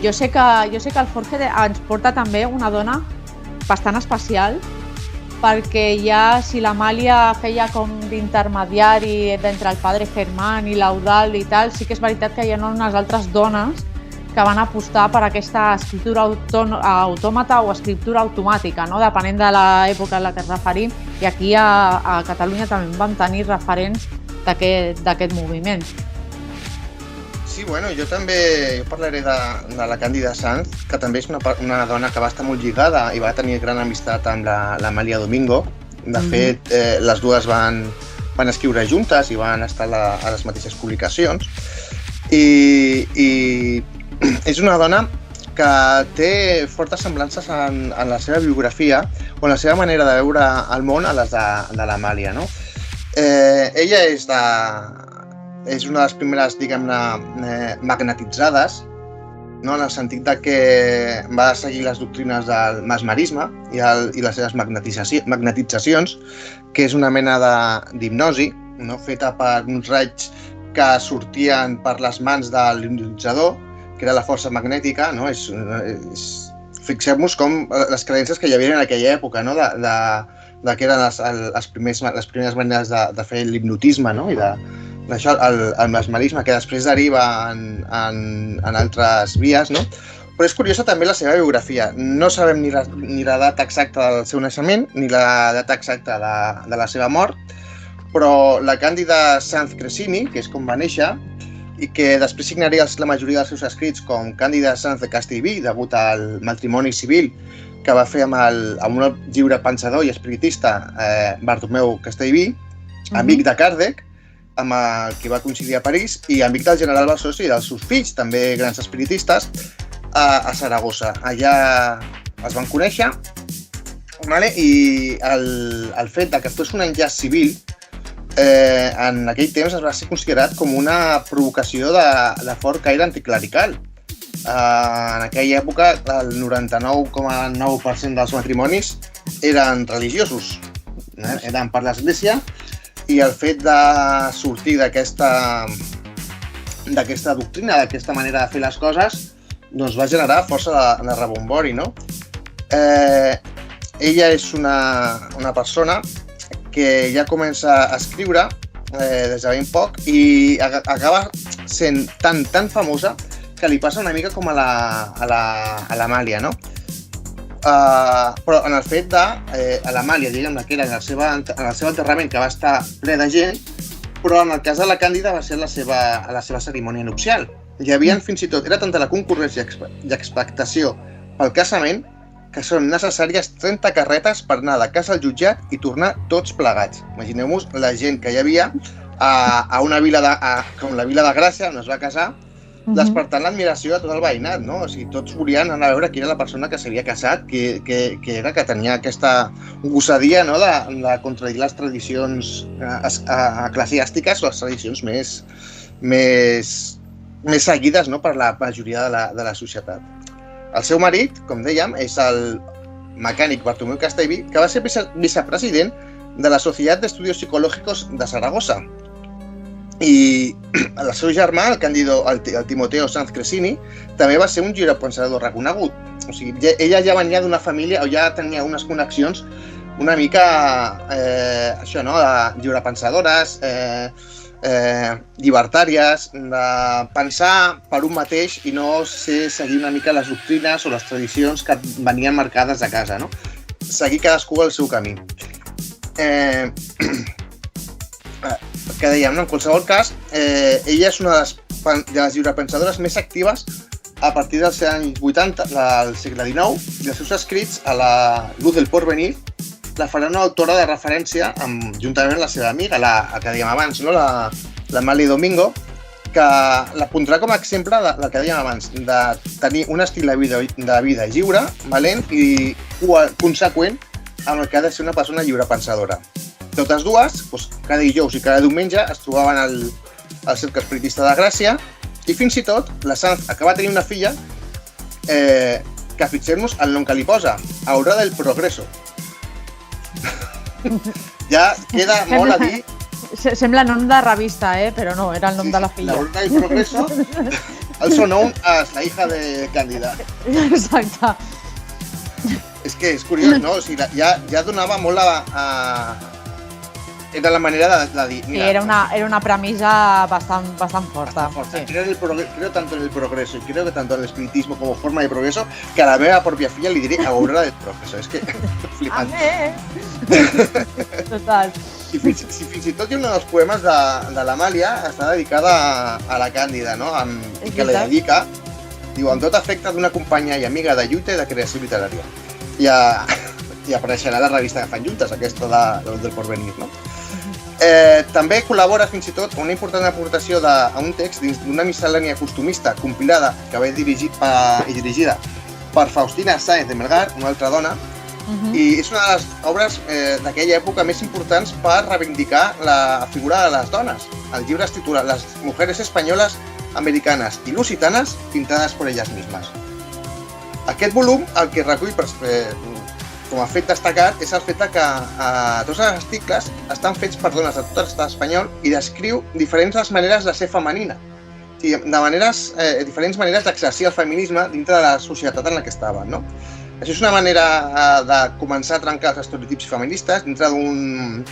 Jo sé que el Jorge ens porta també una dona bastant especial, perquè ja si l'Amàlia feia com d'intermediari entre el padre Germán i l'Eudald i tal, sí que és veritat que hi ha unes altres dones que van apostar per aquesta escriptura autòmata o escriptura automàtica, no? Depenent de l'època en la que ens referim, i aquí a Catalunya també vam tenir referents d'aquest moviment. Sí, jo també parlaré de la Càndida Sanz, que també és una dona que va estar molt lligada i va tenir gran amistat amb l'Amàlia Domingo. De fet, les dues van escriure juntes i van estar a les mateixes publicacions. I és una dona que té fortes semblances en la seva biografia o en la seva manera de veure el món a les de l'Amàlia, no? Ella és una de les primeres, diguem-ne, magnetitzades, no? En el sentit que va seguir les doctrines del mesmerisme i les seves magnetitzacions, que és una mena d'hipnosi, no? Feta per uns raigs que sortien per les mans de l'hipnotitzador, que era la força magnètica, no? Fixem-nos com les creences que hi havia en aquella època, no? Que eren les primeres maneres de fer l'hipnotisme, no? I d'això, el mesmerisme, que després deriva en altres vies, no? Però és curiosa també la seva biografia. No sabem ni la data exacta del seu naixement, ni la data exacta de la seva mort, però la Càndida Sanz Cresini, que és com va néixer, i que després signaria la majoria dels seus escrits com Càndida Sanz de Castellví, degut al matrimoni civil que va fer amb un lliure pensador i espiritista, Bartomeu Castellví, amic de Kardec, amb el que va coincidir a París, i amic del general Bassols i dels seus fills, també grans espiritistes, a Saragossa. Allà es van conèixer, i el fet que fos un enllaç civil en aquell temps es va ser considerat com una provocació de fort caire anticlerical. En aquella època el 99,9% dels matrimonis eren religiosos, eren per l'Església, i el fet de sortir d'aquesta doctrina, d'aquesta manera de fer les coses, doncs va generar força de rebombori, no? Ella és una persona que ja comença a escriure des de ben poc i acaba sent tan famosa que li passa una mica com a l'Amàlia, no? Però en el fet de l'Amàlia, diguem-ne, que era en el seu enterrament, que va estar ple de gent, però en el cas de la Càndida va ser a la seva cerimònia nupcial. Hi havia fins i tot, era tanta la concurrència i expectació pel casament que són necessàries 30 carretes per anar de casa al jutjat i tornar tots plegats. Imagineu-vos la gent que hi havia a una vila com la Vila de Gràcia, on es va casar, despertant l'admiració de tot el veïnat, no? O sigui, tots volien anar a veure qui era la persona que s'havia casat, que tenia aquesta gossadia, no?, de contradir les tradicions eclesiàstiques o les tradicions més seguides, no?, per la majoria de la societat. El seu marit, com dèiem, és el mecànic Bartomeu Castellví, que va ser vicepresident de la Societat d'Estudios Psicològicos de Saragossa. I el seu germà, el Timoteo Sanz Cresini, també va ser un lliurepensador reconegut. O sigui, ella ja venia d'una família, o ja tenia unes connexions una mica, això, no?, de lliurepensadores, llibertàries, de pensar per un mateix i no seguir una mica les doctrines o les tradicions que venien marcades de casa, no? Seguir cadascú el seu camí. Que dèiem, no? En qualsevol cas, ella és una de les lliurepensadores més actives a partir dels anys 80 del segle XIX, i els seus escrits a la Luz del Porvenir la farà una autora de referència juntament amb la seva amiga, la que dèiem abans, no? la Mali Domingo, que la pondrà com a exemple del que dèiem abans, de tenir un estil de vida lliure, valent i conseqüent amb el que ha de ser una persona lliurepensadora. Totes dues, doncs, cada dijous i cada diumenge es trobaven al Cercle Espiritista de Gràcia, i fins i tot la Sanz acaba tenint una filla que fixem-nos el nom que li posa, Aurora del Progreso. Ja queda molt a dir. Sembla nom de revista, però no, era el nom de la filla. Aurora del Progreso, also known as la hija de Cándida. Exacte. És que és curiós, no? O sigui, ja donava molt era la manera de dir... Mira, era una premisa bastante forta. Sí. Creo tanto en el progreso y creo que tanto en el espiritismo como forma de progreso que a la meva pròpia filla li diré Aurora del Progreso. És que flipant. Total. I fins i tot hi ha un dels poemes de l'Amàlia està dedicada a la Càndida, no? I que la dedica, diu, amb tot afecte d'una companya i amiga de lluita i de creació literària. I apareixerà a la revista que fan juntes, aquesta del Porvenir, no? També col·labora fins i tot una important aportació a un text dins d'una miscel·lània costumista compilada que va dirigida per Faustina Sáenz de Melgar, una altra dona, i és una de les obres d'aquella època més importants per reivindicar la figura de les dones. El llibre es titula Las mujeres españolas, americanas y lusitanas pintades por ellas mismas. Aquest volum, el que recull com a fet destacat, és el fet que tots els articles estan fets per dones de tot l'estat espanyol i descriu diferents maneres de ser femenina. O sigui, diferents maneres d'exercir el feminisme dintre de la societat en la que estaven, no? Això és una manera de començar a trencar els estereotips feministes dintre d'un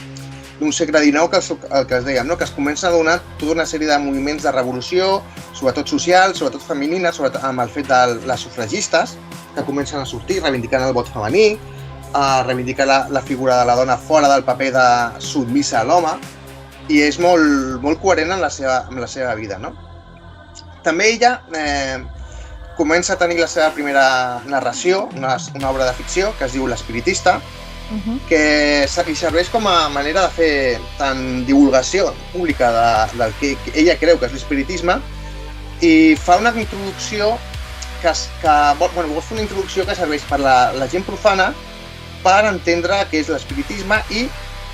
segle XIX que es deia, no? Que es comença a donar tota una sèrie de moviments de revolució, sobretot socials, sobretot femenines, sobretot amb el fet de les sufragistes, que comencen a sortir reivindicant el vot femení, a reivindicar la figura de la dona fora del paper de submissa a l'home, i és molt coherent amb la seva vida, no? També ella comença a tenir la seva primera narració, una obra de ficció que es diu L'Espiritista, que li serveix com a manera de fer tant divulgació pública del que ella creu que és l'espiritisme, i fa una introducció vol fer una introducció que serveix per la gent profana per entendre què és l'espiritisme i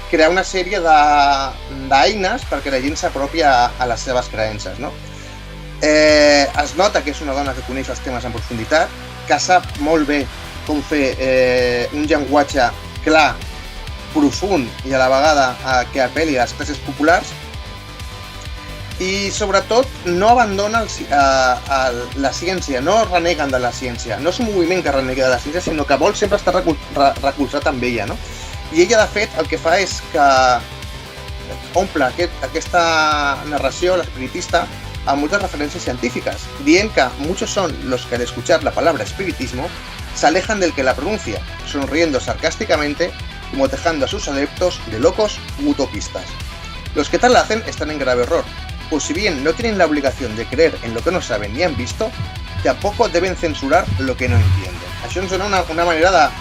crear una sèrie d'eines perquè la gent s'apropi a les seves creences, no? Es nota que és una dona que coneix els temes en profunditat, que sap molt bé com fer un llenguatge clar, profund i a la vegada que apel·li a les classes populars, i sobretot no abandona la ciència, no reneguen de la ciència, no és un moviment que renegui de la ciència, sinó que vol sempre estar recolzat amb ella, no? I ella, de fet, el que fa és que omple aquesta narració, l'espiritista, amb moltes referències científiques, dient que muchos son los que al escuchar la palabra espiritismo se alejan del que la pronuncia, sonriendo sarcásticamente y motejando a sus adeptos de locos u utopistas. Los que tal hacen están en grave error, pues si bien no tienen la obligación de creer en lo que no saben ni han visto, tampoco deben censurar lo que no entienden. això ens dona una manera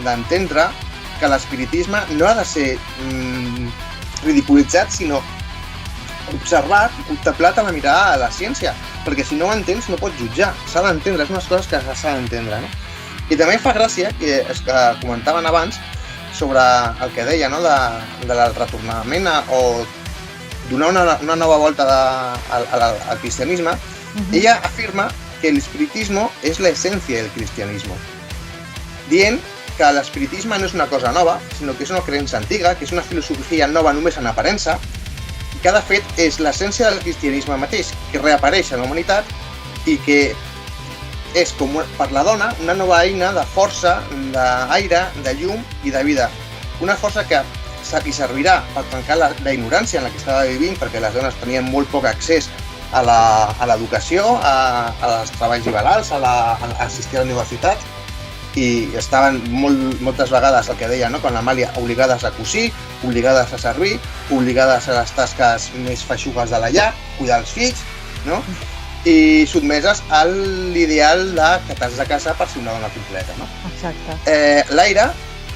d'entendre que l'espiritisme no ha de ser ridiculitzat, sinó observat i contemplat a la mirada de la ciència, perquè si no ho entens no pots jutjar, s'ha d'entendre, és unes coses que s'ha d'entendre, no? I també fa gràcia, que comentaven abans, sobre el que deia, no? del retornament o donar una nova volta al cristianisme. Ella afirma que el espiritismo es la esencia del cristianismo, dient que l'espiritisme no és una cosa nova, sinó que és una creença antiga, que és una filosofia nova només en aparença, i que de fet és l'essència del cristianisme mateix, que reapareix en la humanitat i que és com per la dona una nova eina de força, d'aire, de llum i de vida. Una força que li servirà per trencar la ignorància en la que estava vivint, perquè les dones tenien molt poc accés a l'educació, als treballs liberals, a assistir a la universitat, i estaven moltes vegades, el que deia, no? Con l'Amàlia, obligades a cosir, obligades a servir, obligades a les tasques més feixugues de la llar, cuidar els fills, no? I sotmeses a l'ideal que t'has de casar per ser una dona completa, no? Exacte. L'aire,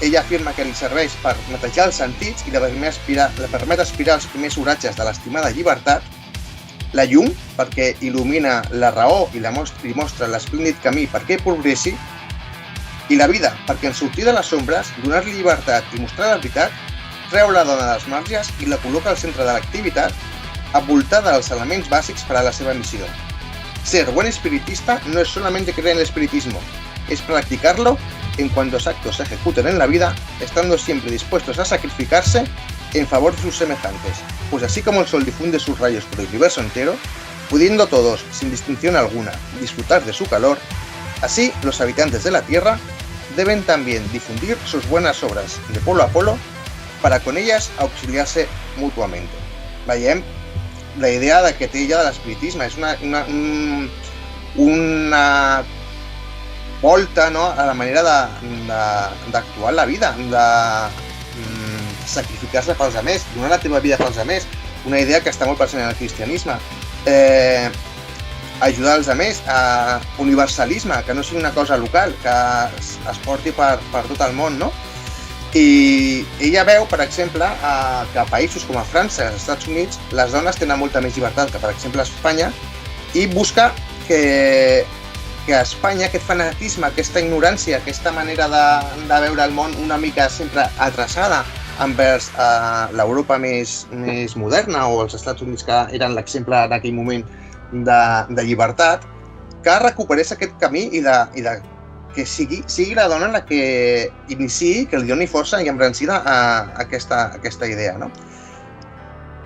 ella afirma que li serveix per netejar els sentits i li permet aspirar els primers oratges de l'estimada llibertat, la llum, perquè il·lumina la raó i li mostra l'esplèndid camí perquè progressi, i la vida, perquè en sortir de les ombres, donar-li llibertat i mostrar la veritat, treu la dona dels marges i la col·loca al centre de l'activitat, envoltada dels elements bàsics per a la seva missió. Ser buen espiritista no es solamente creer en el espiritismo, es practicarlo en cuantos actos se ejecuten en la vida, estando siempre dispuestos a sacrificarse en favor de sus semejantes, pues así como el sol difunde sus rayos por el universo entero, pudiendo todos, sin distinción alguna, disfrutar de su calor, así los habitantes de la Tierra deben también difundir sus buenas obras de polo a polo para con ellas auxiliarse mutuamente. Veiem la idea de que té ella de l'espiritisme, és una volta, no? A la manera d'actuar en la vida, de sacrificar-se pels altres, donar la teva vida pels altres, una idea que està molt present en el cristianisme. Ajudar els altres, universalisme, que no sigui una cosa local, que es porti per tot el món, no? I ella veu, per exemple, que a països com a França i als Estats Units les dones tenen molta més llibertat que, per exemple, a Espanya, i busca que a Espanya aquest fanatisme, aquesta ignorància, aquesta manera de veure el món una mica sempre atrasada envers l'Europa més moderna o els Estats Units, que eren l'exemple en aquell moment de llibertat, que recuperés aquest camí i que sigui la dona la que iniciï, que li doni força i embrancida a aquesta idea, no?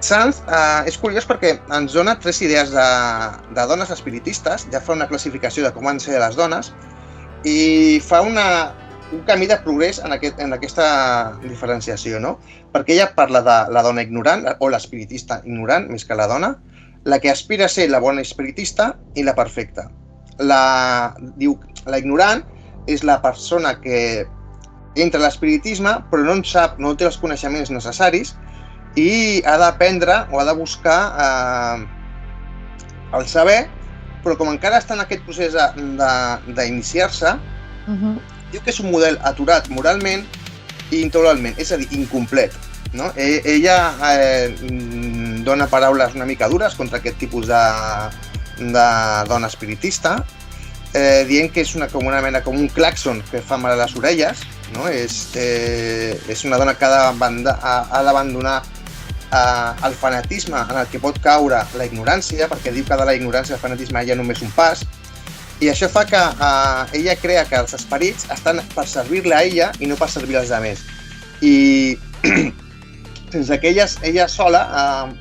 Sanz és curiós perquè ens dona 3 idees de dones espiritistes, ja fa una classificació de com han de ser les dones i fa un camí de progrés en aquesta diferenciació, no? Perquè ella parla de la dona ignorant, o l'espiritista ignorant, més que la dona, la que aspira a ser la bona espiritista i la perfecta. Diu, la ignorant és la persona que entra a l'espiritisme però no en sap, no té els coneixements necessaris i ha d'aprendre o ha de buscar el saber, però com encara està en aquest procés d'iniciar-se, diu que és un model aturat moralment i intel·lectualment, és a dir, incomplet, no? Ella dona paraules una mica dures contra aquest tipus de dona espiritista, dient que és com una mena, com un clàxon que fa mal a les orelles, no? És una dona que ha d'abandonar el fanatisme en el que pot caure la ignorància, perquè diu que de la ignorància al fanatisme hi ha només un pas, i això fa que ella crea que els esperits estan per servir-la a ella i no per servir als altres. I sense que ella sola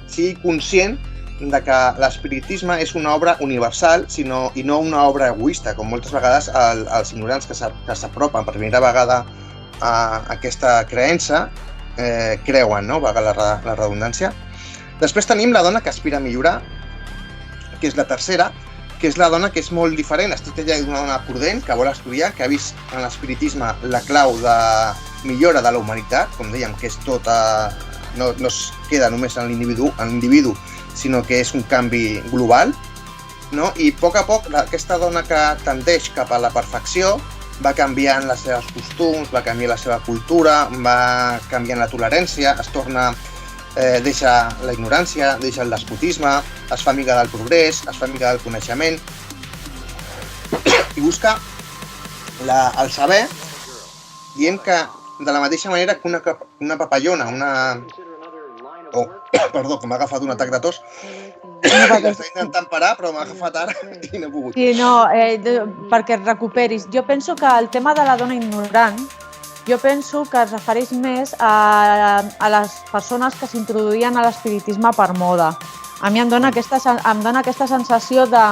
sigui conscient de que l'espiritisme és una obra universal i no una obra egoista, com moltes vegades els ignorants que s'apropen per primera vegada a aquesta creença creuen, no? Valga la redundància. Després tenim la dona que aspira a millorar, que és la tercera, que és la dona que és molt diferent. Es tracta d'una dona prudent, que vol estudiar, que ha vist en l'espiritisme la clau de millora de la humanitat, com dèiem, que és tota, no es queda només en l'individu, sinó que és un canvi global, no? I a poc aquesta dona que tendeix cap a la perfecció va canviant les seves costums, va canviar la seva cultura, va canviant la tolerància, es torna, deixa la ignorància, deixa el despotisme, es fa amiga del progrés, es fa amiga del coneixement i busca el saber, dient que de la mateixa manera que una papallona, perdó, que m'ha agafat un atac de tos, l'estic intentant parar, però m'ha agafat ara i no he pogut. Sí, no, perquè et recuperis. Jo penso que el tema de la dona ignorant, jo penso que es refereix més a les persones que s'introduïen a l'espiritisme per moda. A mi em dona aquesta sensació de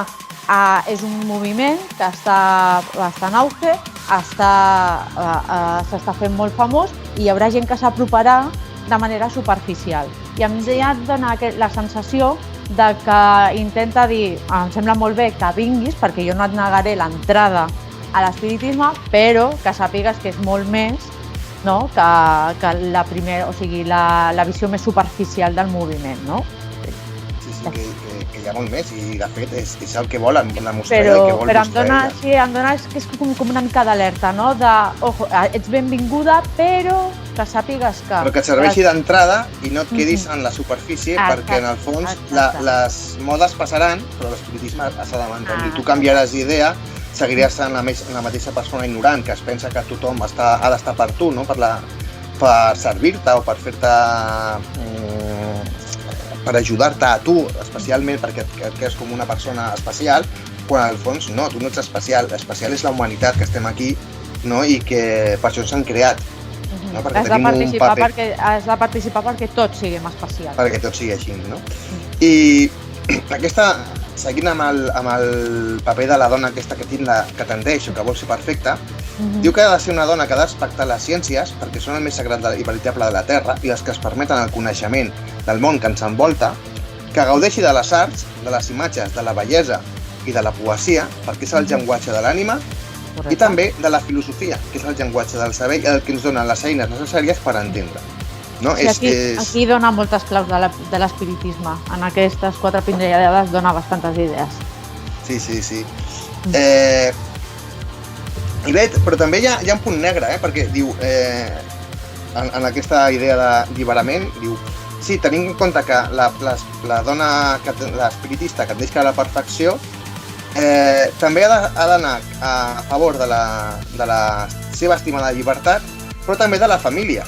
és un moviment que està en auge, s'està fent molt famós i hi haurà gent que s'aproparà de manera superficial. I em dona la sensació de que intenta dir, em sembla molt bé que vinguis perquè jo no et negaré l'entrada a l'espiritisme, però que sàpigues que és molt més, no? que la primera, o sigui, la visió més superficial del moviment, no? Sí, que hi ha molt més i de fet és el que volen demostrar i el que vol mostrar. Però em dona que és com una mica d'alerta, no? Ojo, ets benvinguda, però que sàpigues que... Però que et serveixi d'entrada i no et quedis en la superfície, perquè en el fons les modes passaran, però l'espiritisme s'ha de mantenir. Tu canviaràs d'idea, seguiràs sent la mateixa persona ignorant que es pensa que tothom ha d'estar per tu, no? Per servir-te o per fer-te... per ajudar-te a tu, especialment perquè és com una persona especial, quan al fons no, tu no ets especial. L'especial és la humanitat, que estem aquí, no? I que per això ens han creat. No? Has de participar perquè tots siguem especials. Perquè tot sigui així, no? I aquesta, seguint amb el paper de la dona aquesta que tendeix o que vol ser perfecta, diu que ha de ser una dona que ha de respectar les ciències perquè són el més sagrat i veritable de la Terra i les que es permeten el coneixement del món que ens envolta, que gaudeixi de les arts, de les imatges, de la bellesa i de la poesia, perquè és el llenguatge de l'ànima, i també de la filosofia, que és el llenguatge del saber i el que ens dona les eines necessàries per entendre. No? Sí, aquí dona moltes claus de l'espiritisme. En aquestes 4 pinzellades dona bastantes idees. Sí. I bé, però també hi ha un punt negre, perquè diu, en aquesta idea d'alliberament, diu, sí, tenint en compte que la dona, l'espiritista, que et deixa la perfecció, també ha d'anar a favor de la seva estimada llibertat, però també de la família,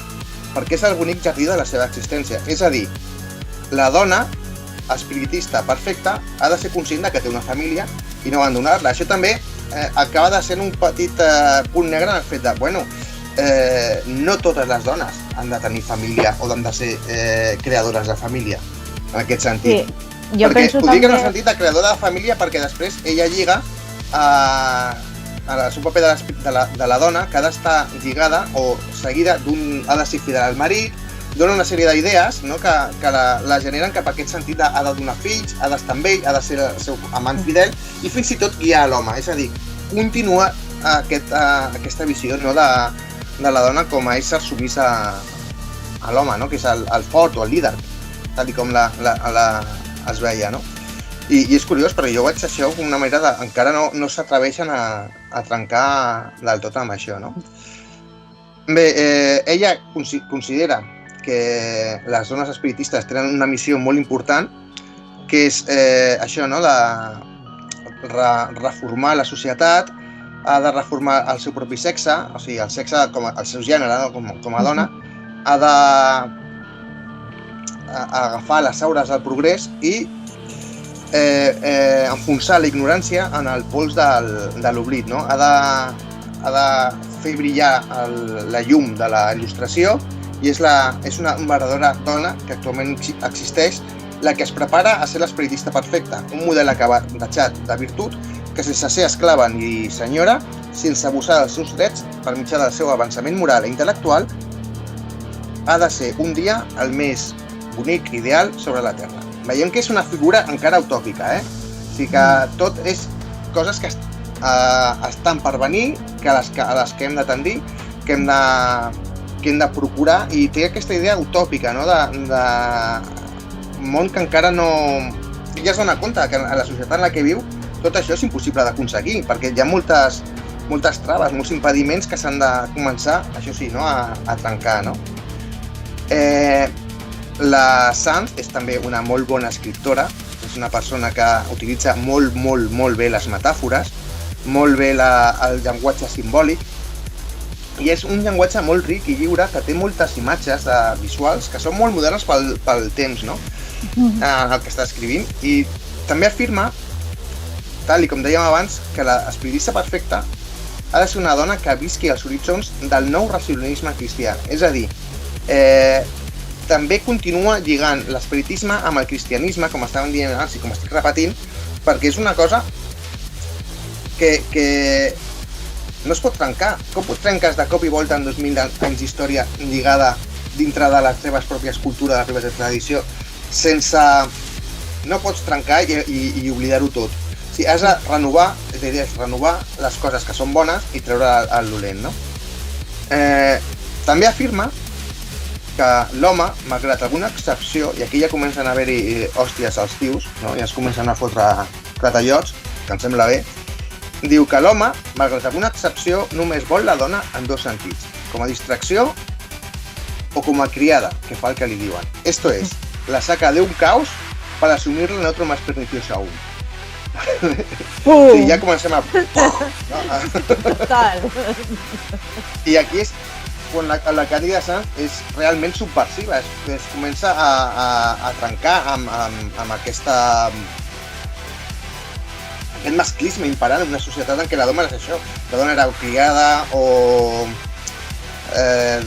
perquè és el bonic jardí de la seva existència. És a dir, la dona espiritista perfecta ha de ser conscient que té una família i no abandonar-la. Això també acaba de ser un petit punt negre en el fet de, no totes les dones han de tenir família o han de ser creadores de família, en aquest sentit. Sí, jo penso ho dic en el sentit de creadora de família perquè després ella lliga al seu paper de la dona, que ha d'estar lligada o seguida ha de ser fidel al marit, dona una sèrie d'idees, no? que la generen cap a aquest sentit ha de donar fills, ha d'estar amb ell, ha de ser el seu amant fidel i fins i tot guiar l'home, és a dir, continua aquesta visió, no? de la dona com a ésser submís a l'home, no? Que és el fort o el líder, tal com es veia. No? I és curiós perquè jo veig això com una manera encara no s'atreveixen a trencar del tot amb això. No? Bé, ella considera que les dones espiritistes tenen una missió molt important, que és això, no? De reformar la societat, ha de reformar el seu propi sexe, o sigui, el sexe, el seu gènere, no? com a dona, ha d'agafar les aures del progrés i enfonsar la ignorància en el pols de l'oblit, no? Ha de fer brillar la llum de la il·lustració i és una verdadera dona que actualment existeix, la que es prepara a ser l'espiritista perfecta, un model acabatejat de virtut que sense ser esclava ni senyora, sense abusar dels seus drets per mitjà del seu avançament moral i intel·lectual, ha de ser un dia el més bonic i ideal sobre la Terra. Veiem que és una figura encara utòpica, O sigui que tot és coses que estan per venir, a les que hem de tendir, que hem de procurar, i té aquesta idea utòpica, no? De món que encara no... Ja es dona compte que a la societat en la que viu tot això és impossible d'aconseguir, perquè hi ha moltes moltes traves, molts impediments que s'han de començar, això sí, no? a trencar, no? La Sanz és també una molt bona escriptora, és una persona que utilitza molt bé les metàfores, molt bé el llenguatge simbòlic, i és un llenguatge molt ric i lliure que té moltes imatges visuals que són molt modernes pel temps, no? El que està escrivint, i també afirma, tal com dèiem abans, que l'espiritista perfecta ha de ser una dona que visqui als horitzons del nou racionalisme cristià, és a dir, també continua lligant l'espiritisme amb el cristianisme, com estàvem dient abans i com estic repetint, perquè és una cosa que no es pot trencar. Com pots trencar de cop i volta en 2000 anys d'història lligada dintre de les teves pròpies cultures, de les teves tradició, sense... No pots trencar i oblidar-ho tot. O sigui, has de renovar, és a dir, renovar les coses que són bones i treure el dolent, no? També afirma que l'home, malgrat alguna excepció, i aquí ja comencen a haver-hi hòsties als tios, no? I es comencen a fotre clatallots, que em sembla bé, diu que l'home, malgrat alguna excepció, només vol la dona en dos sentits, com a distracció o com a criada, que fa el que li diuen. Esto es, la saca de un caos para asumirle en otro más pernicioso aún. Sí, ja comencem a... No? Total. I aquí és quan la Càndida Sanz és realment subversiva, es comença a trencar amb aquest masclisme imperant en una societat en què la dona és això, la dona era criada o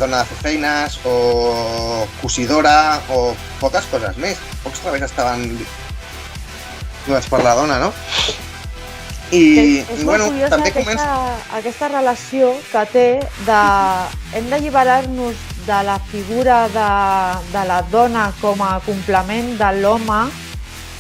dona de fer feines o cosidora o poques coses més, pocs treballs estaven donats per la dona, no? I és bueno, molt curiosa també comença... aquesta relació que té de... Hem d'alliberar-nos de la figura de la dona com a complement de l'home,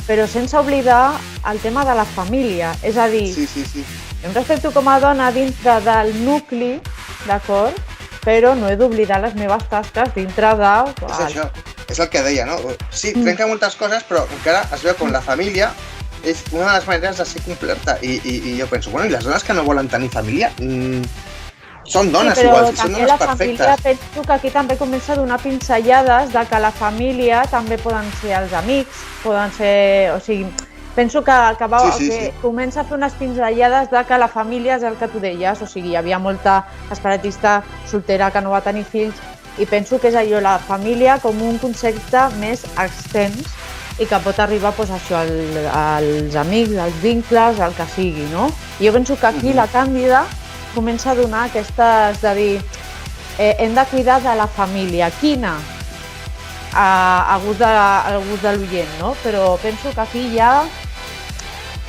però sense oblidar el tema de la família. És a dir, Sí. em respecto com a dona dintre del nucli, d'acord? Però no he d'oblidar les meves tasques dintre de... És això, és el que deia, no? Sí, trenca moltes coses, però encara es veu com la família és una de les maneres de ser completa. I jo penso, bueno, i les dones que no volen tenir família són dones iguals, són dones perfectes. Família, penso que aquí també comença a donar pinzellades de que la família també poden ser els amics, poden ser... O sigui, penso que comença a fer unes pinzellades de que la família és el que tu deies, o sigui, hi havia molta espiritista soltera que no va tenir fills, i penso que és allò, la família com un concepte més extens i que pot arribar doncs, això, als amics, als vincles, al que sigui, no? I jo penso que aquí la Càndida comença a donar aquestes de dir hem de cuidar de la família. Quina? A gust de l'oient, no? Però penso que aquí ja,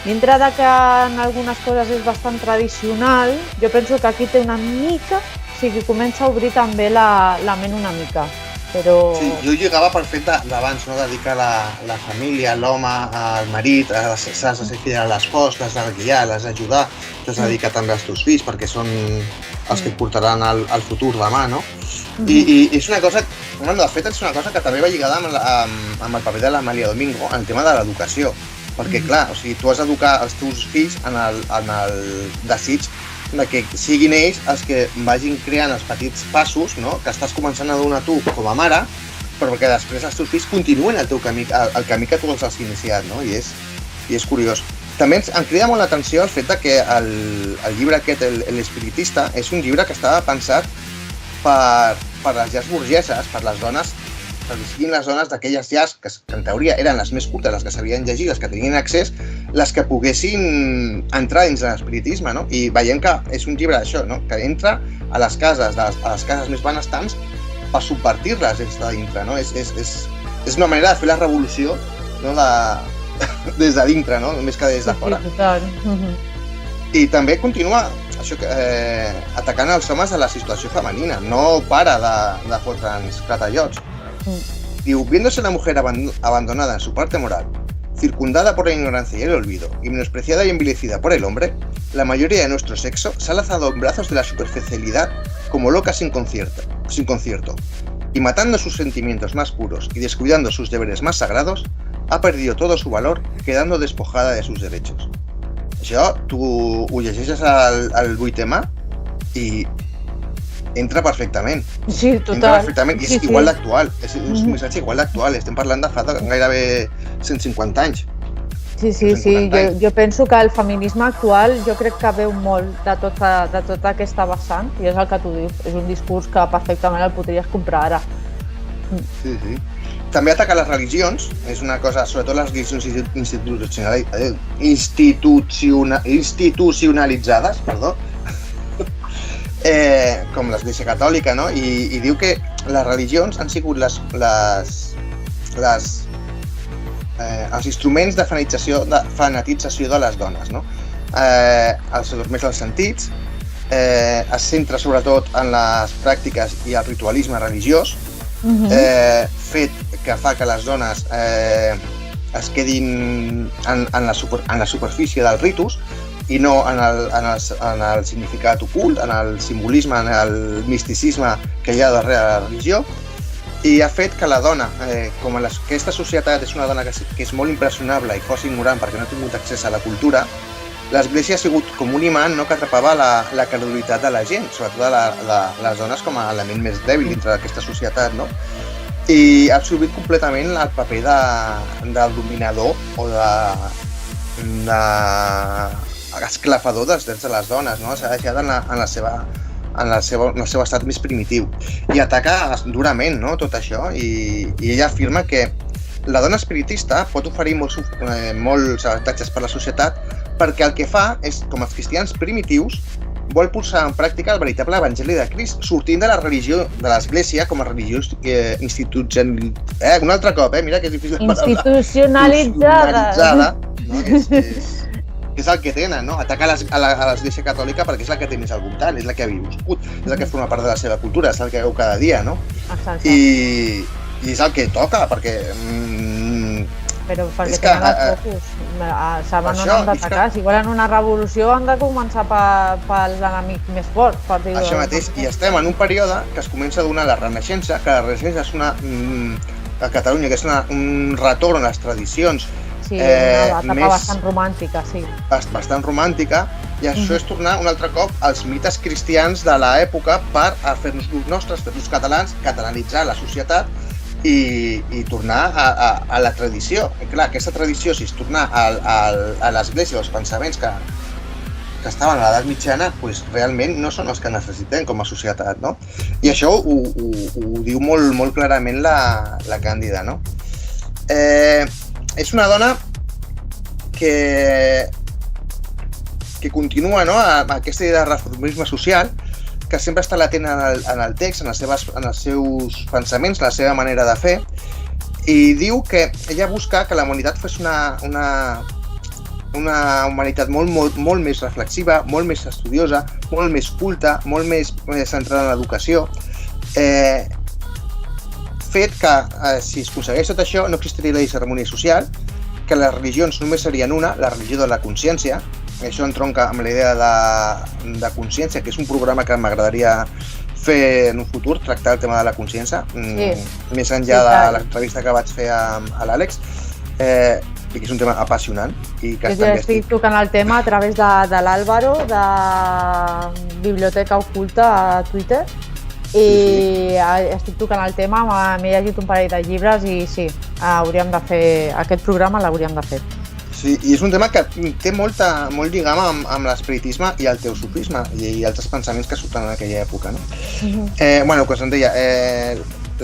dintre de que en algunes coses és bastant tradicional, jo penso que aquí té una mica, o sigui, comença a obrir també la ment una mica. Però... Sí, jo lligava per fet d'abans, no? Dedicar la família, l'home, al marit, s'has de ser fidel a l'espòs, l'has de guiar, l'has d'ajudar, t'has de dedicar també als teus fills perquè són els que et portaran al futur demà, no? I és una cosa, bueno, de fet és una cosa que també va lligada amb el paper de l'Amàlia Domingo, en el tema de l'educació, perquè clar, o sigui, tu has d'educar els teus fills en el desig de que siguin ells els que vagin creant els petits passos, no?, que estàs començant a donar tu com a mare, però que després els teus fills continuen el teu camí, el camí que tu els has iniciat, no? I és curiós. També em crida molt l'atenció el fet que el llibre aquest, l'Espiritista, és un llibre que estava pensat per les llars burgeses, per les dones, perquè siguin les dones d'aquelles llars que en teoria eren les més cultes, les que sabien llegir, les que tenien accés, les que poguessin entrar dins de l'espiritisme, no? I veiem que és un llibre d'això, no?, que entra a les cases, a les cases més benestants per subvertir-les des de dintre, no? És una manera de fer la revolució, no?, des de dintre, no?, més que des de fora. I també continua això, atacant els homes a la situació femenina, no para de fotre'ns clatallots. Diu, viéndose la mujer abandonada en su parte moral, circundada por la ignorancia y el olvido, y menospreciada y envilecida por el hombre, la mayoría de nuestro sexo se ha lanzado en brazos de la superficialidad como loca sin concierto, y matando sus sentimientos más puros y descuidando sus deberes más sagrados, ha perdido todo su valor, quedando despojada de sus derechos. Això, tu ho llegeixes al 8M i entra perfectament. Sí, Entra total. perfectament i és igual d'actual. És un missatge igual d'actual. Estem parlant de fa gairebé 150 anys. Sí, jo penso que el feminisme actual jo crec que veu molt de tota aquesta vessant, i és el que tu dius, és un discurs que perfectament el podries comprar ara. Sí. També ataca les religions, és una cosa, sobretot les religions institucionalitzades, com l'Església Catòlica, no? I diu que les religions han sigut els instruments de fanatització de les dones, no? Els adormeix els sentits, es centra sobretot en les pràctiques i el ritualisme religiós, fet que fa que les dones es quedin en la superfície del ritus i no en el significat ocult, en el simbolisme, en el misticisme que hi ha darrere la religió, i ha fet que la dona, com aquesta societat és una dona que és molt impressionable i força ignorant perquè no ha tingut accés a la cultura, l'Església ha sigut com un imant, no?, que atrapava la credulitat de la gent, sobretot de les dones com a element més dèbil dintre d'aquesta societat, no? I ha absorbit completament el paper del dominador o esclafador dels drets de les dones, no? S'ha deixat en el seu estat més primitiu i ataca durament, no?, tot això, i ella afirma que la dona espiritista pot oferir molts avantatges per a la societat perquè el que fa és, com els cristians primitius, vol posar en pràctica el veritable evangeli de Crist, sortint de la religió de l'Església com a religió institucionalitzada. Un altre cop, mira que és difícil la paraula. Institucionalitzada. No? És el que tenen, no? Atacar a l'Església Catòlica perquè és la que té més al voltant, és la que ha viscut, és la que forma part de la seva cultura, és el que veu cada dia, no? Exacte. I és el que toca, perquè... Però perquè tenen els focus, saben on han d'atacar. Si volen una revolució han de començar pels enemics més forts, per dir-ho. Això mateix, i estem en un període que es comença a donar la Renaixença, que la Renaixença és a Catalunya, que és un retorn a les tradicions. Sí, una etapa bastant romàntica, sí. Bastant romàntica, i això és tornar un altre cop als mites cristians de l'època per fer-nos nostres, fer-nos catalans, catalanitzar la societat i tornar a la tradició. I clar, aquesta tradició, si es tornar a l'Església, als pensaments que estaven a l'edat mitjana, doncs realment no són els que necessitem com a societat, no? I això ho diu molt clarament la Càndida, no? És una dona que continua, no?, amb aquesta idea de reformisme social, que sempre està latent en el text, en els seus pensaments, en la seva manera de fer, i diu que ella busca que la humanitat fos una humanitat molt més reflexiva, molt més estudiosa, molt més culta, molt més centrada en l'educació, fet que, si es aconsegueix tot això, no existiria la disharmonia social, que les religions només serien una, la religió de la consciència. Això entronca amb la idea de consciència, que és un programa que m'agradaria fer en un futur, tractar el tema de la consciència, més enllà de l'entrevista que vaig fer a l'Àlex, que és un tema apassionant. Jo estic tocant el tema a través de l'Àlvaro, de Biblioteca Oculta a Twitter, i estic tocant el tema, m'he llegit un parell de llibres i sí, aquest programa l'hauríem de fer. Sí, i és un tema que té molt lligam amb l'espiritisme i el teosofisme i altres pensaments que surten en aquella època, no? Bueno, com em deia,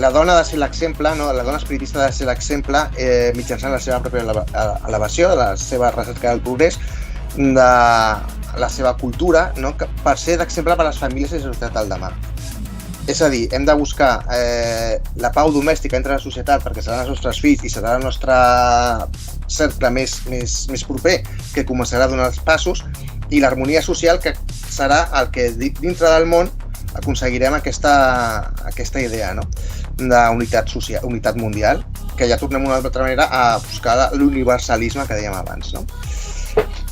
la dona ha de ser l'exemple, no? La dona espiritista ha de ser l'exemple mitjançant la seva pròpia elevació, de la seva recerca del progrés, de la seva cultura, no? Per ser d'exemple per a les famílies i la societat del demà. És a dir, hem de buscar la pau domèstica entre la societat perquè seran els nostres fills i serà el nostre cercle més proper que començarà a donar els passos, i l'harmonia social que serà el que dintre del món aconseguirem aquesta idea, no?, d'unitat social, unitat mundial, que ja tornem una altra manera a buscar l'universalisme que dèiem abans, no?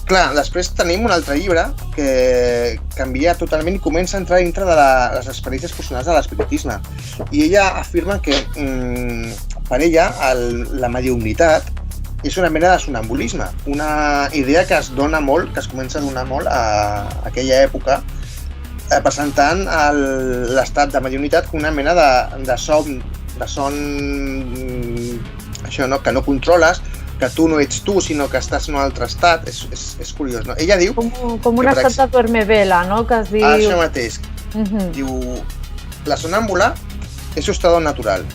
Clar, després tenim un altre llibre que canvia totalment i comença a entrar dintre de les experiències personals de l'espiritisme. I ella afirma que per ella la mediumnitat és una mena de sonambulisme, una idea que es dona molt, que es comença a donar molt a aquella època, presentant l'estat de mediunitat com una mena de son, això, no? Que no controles, que tu no ets tu, sinó que estàs en un altre estat. És curiós, no? Ella diu... Com un estat de duerme-vela, no? Que es diu... Això mateix. Diu, la sonámbula es su estado natural.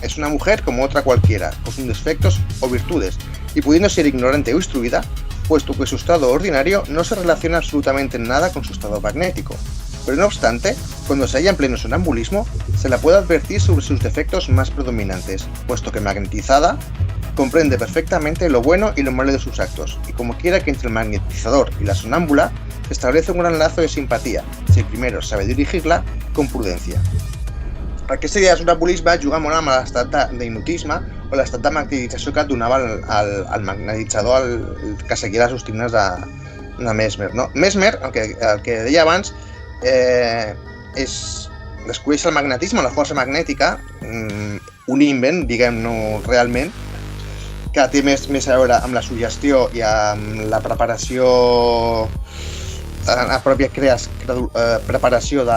Es una mujer como otra cualquiera, con sus defectos o virtudes, y pudiendo ser ignorante o instruida, puesto que su estado ordinario no se relaciona absolutamente en nada con su estado magnético. Pero no obstante, cuando se halla en pleno sonambulismo, se la puede advertir sobre sus defectos más predominantes, puesto que magnetizada, comprende perfectamente lo bueno y lo malo de sus actos, y como quiera que entre el magnetizador y la sonámbula, se establece un gran lazo de simpatía, si el primero sabe dirigirla con prudencia. Aquesta idea de sonambulisme juga molt amb l'estat d'hipnotisme o l'estat de magnetització que et donava el magnetitzador que seguia les doctrines de Mesmer. No? Mesmer, el que deia abans, descobreix el magnetisme, la força magnètica, un invent, diguem-ne realment, que té més a veure amb la suggestió i amb la preparació, la pròpia preparació de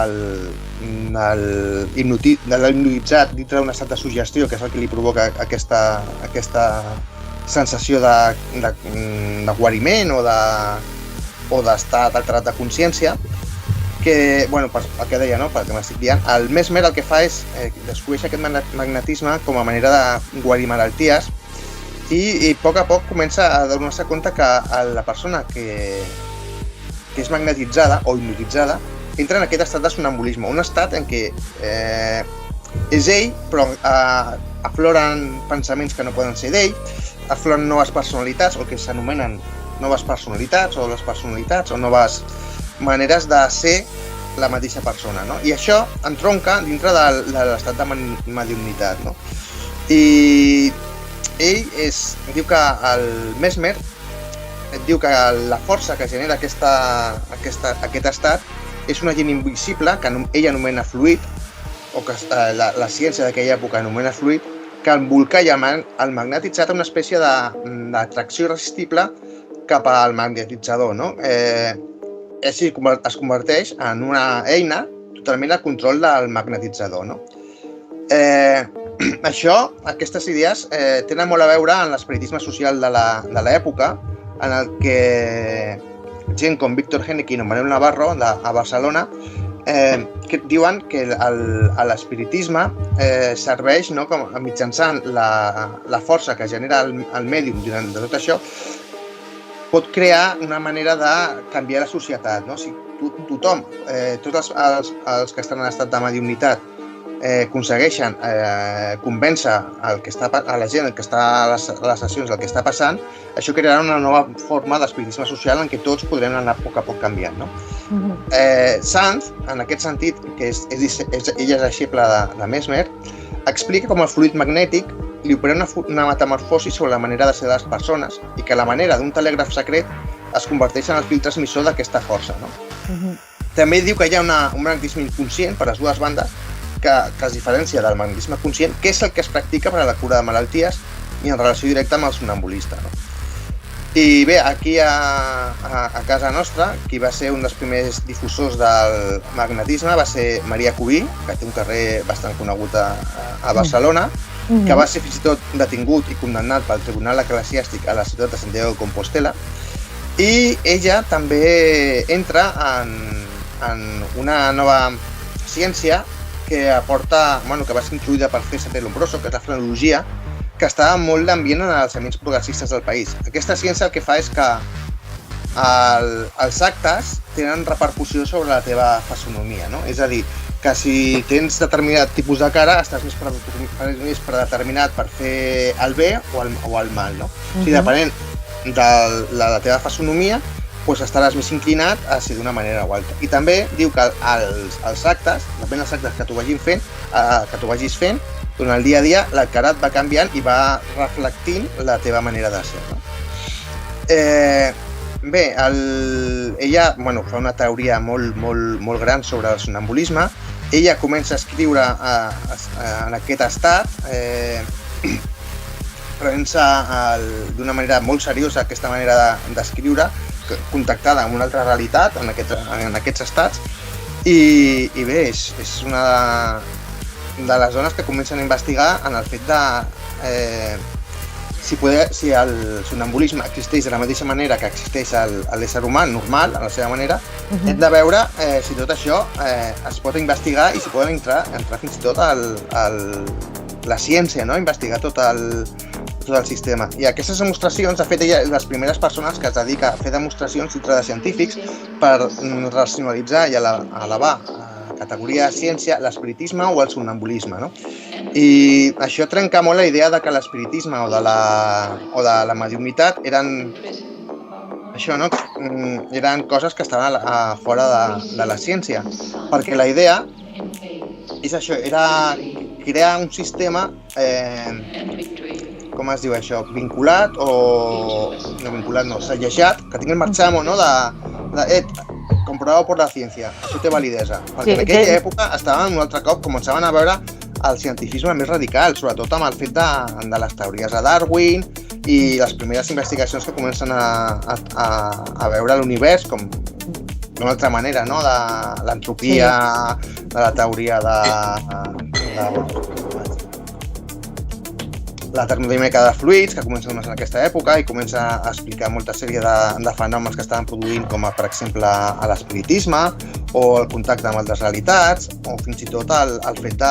l'hipnotitzat dintre d'un estat de suggestió, que és el que li provoca aquesta sensació de guariment o d'estat alterat de consciència, que, bueno, el que deia, no? Perquè m'estic dient, el Mesmer el que fa és descobrir aquest magnetisme com a manera de guarir malalties i a poc comença a donar-se compte que la persona que és magnetitzada o hipnotitzada entra en aquest estat de sonambulisme, un estat en què és ell, però afloren pensaments que no poden ser d'ell, afloren noves personalitats, o el que s'anomenen noves personalitats, o les personalitats, o noves maneres de ser la mateixa persona, no? I això entronca dintre de l'estat de mediunitat, no? I ell diu que el Mesmer diu que la força que genera aquest estat és un agent invisible que ell anomena fluid, o que la ciència d'aquella època anomena fluid, que embolcalla el magnetitzat a una espècie d'atracció irresistible cap al magnetitzador, no? Així es converteix en una eina totalment al control del magnetitzador, no? Aquestes idees tenen molt a veure amb l'espiritisme social de l'època, en el que gent com Víctor Hennequin o Manuel Navarro a Barcelona que diuen que l'espiritisme serveix, no, mitjançant la força que genera el mèdium durant de tot això, pot crear una manera de canviar la societat, no? Si tothom, tots els que estan en estat de mediunitat aconsegueixen convèncer a la gent que està a les sessions del que està passant, això crearà una nova forma d'espiritisme social en què tots podrem anar a poc canviant, no? Sanz, en aquest sentit, que ella és deixeble de Mesmer, explica com el fluid magnètic li opera una metamorfosi sobre la manera de ser de les persones i que la manera d'un telègraf secret es converteix en el fil transmissor d'aquesta força, no? També diu que hi ha un magnetisme inconscient per les dues bandes que es diferencia del magnetisme conscient, que és el que es practica per a la cura de malalties i en relació directa amb el sonambulista, no? I bé, aquí a casa nostra, qui va ser un dels primers difusors del magnetisme va ser Maria Cubí, que té un carrer bastant conegut a Barcelona, que va ser fins i tot detingut i condemnat pel Tribunal Eclesiàstic a la ciutat de Santiago de Compostela, i ella també entra en una nova ciència que aporta, que va ser introduïda per César de Lombroso, que és la frenologia, que està molt d'ambient en els ambients progressistes del país. Aquesta ciència el que fa és que els actes tenen repercussió sobre la teva fisonomia, no? És a dir, que si tens determinat tipus de cara estàs més predeterminat per fer el bé o el mal, no? O sigui, depenent de la teva fisonomia, doncs estaràs més inclinat a ser d'una manera o altra. I també diu que els actes, depèn dels actes que tu vagis fent, durant el dia a dia, la cara et va canviant i va reflectint la teva manera de ser, no? Bé, ella fa una teoria molt gran sobre el sonambulisme. Ella comença a escriure en aquest estat prenent-se d'una manera molt seriosa aquesta manera d'escriure, contactada amb una altra realitat en aquests estats, i bé, és una de les dones que comencen a investigar en el fet de si el sonambulisme existeix de la mateixa manera que existeix l'ésser humà normal, a la seva manera, hem de veure si tot això es pot investigar i si poden entrar fins i tot la ciència, no? Investigar tot el sistema. I aquestes demostracions, de fet, ella és les primeres persones que es dedica a fer demostracions dintre de científics per racionalitzar i elevar a categoria de ciència l'espiritisme o el somnambulisme, no? I això trenca molt la idea de que l'espiritisme o de la mediumnitat eren això, no? Eren coses que estaven fora de la ciència, perquè la idea és això, era crear un sistema com es diu això, vinculat o... no vinculat, no, sellejat, que tingui el marxamo, no?, comprobado por la ciència, això té validesa. Perquè en aquella època estaven un altre cop, començaven a veure el cientifisme més radical, sobretot amb el fet de les teories de Darwin i les primeres investigacions que comencen a veure l'univers com d'una altra manera, no?, de l'entropia, de la teoria de la termodinàmica de fluids, que comença en aquesta època i comença a explicar molta sèrie de fenòmens que estaven produint, com per exemple l'espiritisme o el contacte amb altres realitats, o fins i tot el fet de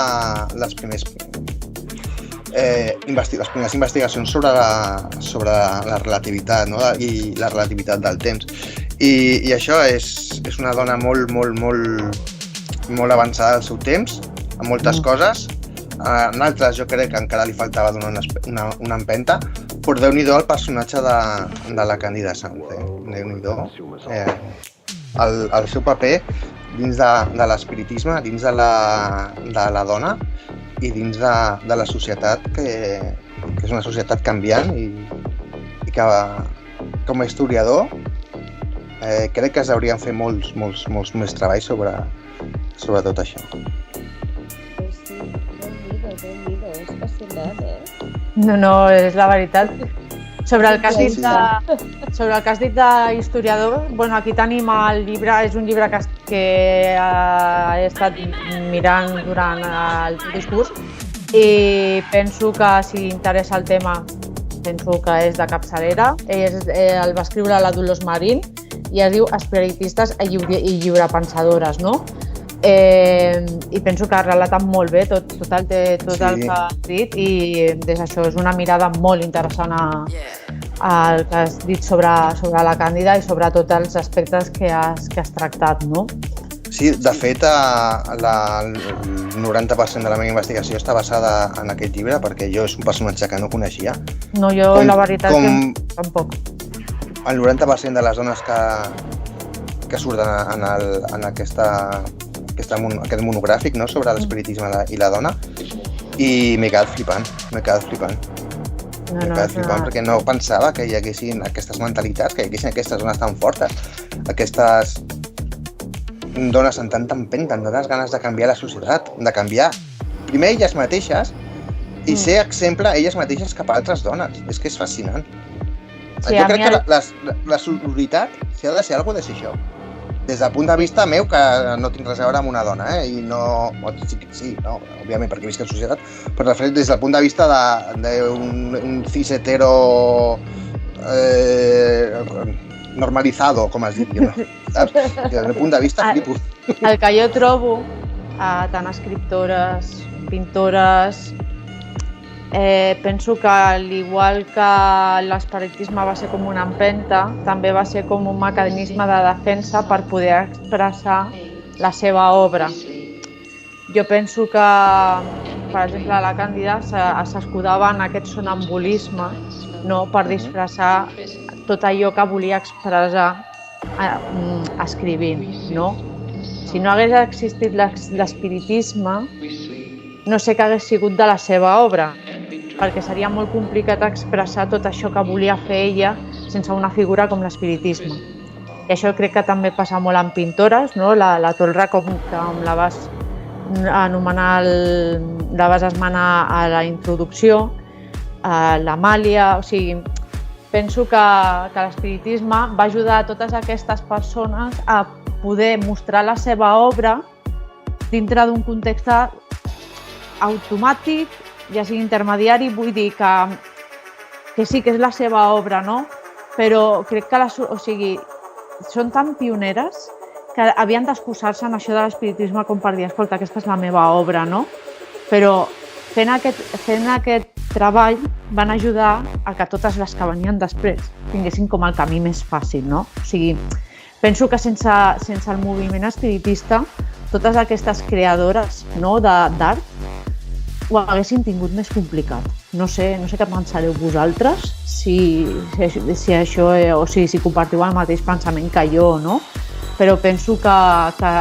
les primeres investigacions sobre la relativitat, no?, i la relativitat del temps. I això és una dona molt avançada al seu temps, en moltes coses. En altres jo crec que encara li faltava donar una empenta, però Déu-n'hi-do el personatge de la Càndida Sanz. Déu-n'hi-do el seu paper dins de l'espiritisme, dins de la dona i dins de la societat, que és una societat canviant i que com a historiador crec que es deurien fer molts més treballs sobre tot això. No, és la veritat. Sobre el que has dit d'historiador, bueno, aquí tenim el llibre, és un llibre que he estat mirant durant el discurs i penso que si interessa el tema, penso que és de capçalera. El va escriure la Dolors Marín i es diu Espiritistes i lliurepensadores, no? I penso que ha relatat molt bé tot el que has dit i des d'això és una mirada molt interessant al que has dit sobre la Càndida i sobre tots els aspectes que has tractat, no? Sí, de fet, el 90% de la meva investigació està basada en aquest llibre perquè jo és un personatge que no coneixia. No, jo la veritat que tampoc. El 90% de les dones que surten en aquest monogràfic, no?, sobre l'espiritisme i la dona, i m'he quedat flipant. Perquè no pensava que hi haguessin aquestes mentalitats, que hi haguessin aquestes dones tan fortes, aquestes dones amb tanta empenta, amb tantes ganes de canviar la societat, de canviar primer elles mateixes i ser exemple elles mateixes cap a altres dones. És que és fascinant. Sí, jo crec que la sororitat, si ha de ser alguna cosa, ha de ser això. Des del punt de vista meu, que no tinc res a veure amb una dona, i no... Sí, no, òbviament, perquè visc en societat, però des del punt de vista d'un cis hetero normalizado, com es diu, no? Saps? Des del punt de vista, flipo. El que jo trobo, tant escriptores, pintores, penso que al igual que l'espiritisme va ser com una empenta, també va ser com un mecanisme de defensa per poder expressar la seva obra. Jo penso que, per exemple, la Càndida s'escudava en aquest sonambulisme, no?, per disfressar tot allò que volia expressar escrivint, no? Si no hagués existit l'espiritisme, no sé què hagués sigut de la seva obra, perquè seria molt complicat expressar tot això que volia fer ella sense una figura com l'espiritisme. I això crec que també passa molt en pintores, no? La Tolra, com la vas anomenar, la vas esmenar a la introducció, l'Amàlia, o sigui, penso que l'espiritisme va ajudar a totes aquestes persones a poder mostrar la seva obra dintre d'un context automàtic, ja sigui intermediari, vull dir que sí que és la seva obra, no? Però crec que són tan pioneres que havien d'excusar-se en això de l'espiritisme com per dir, escolta, aquesta és la meva obra, no? Però fent aquest treball van ajudar a que totes les que venien després tinguessin com el camí més fàcil, no? O sigui, penso que sense el moviment espiritista, totes aquestes creadores, no, d'art ho haguessin tingut més complicat. No sé què pensareu vosaltres, si això, o sigui, si compartiu el mateix pensament que jo, no? Però penso que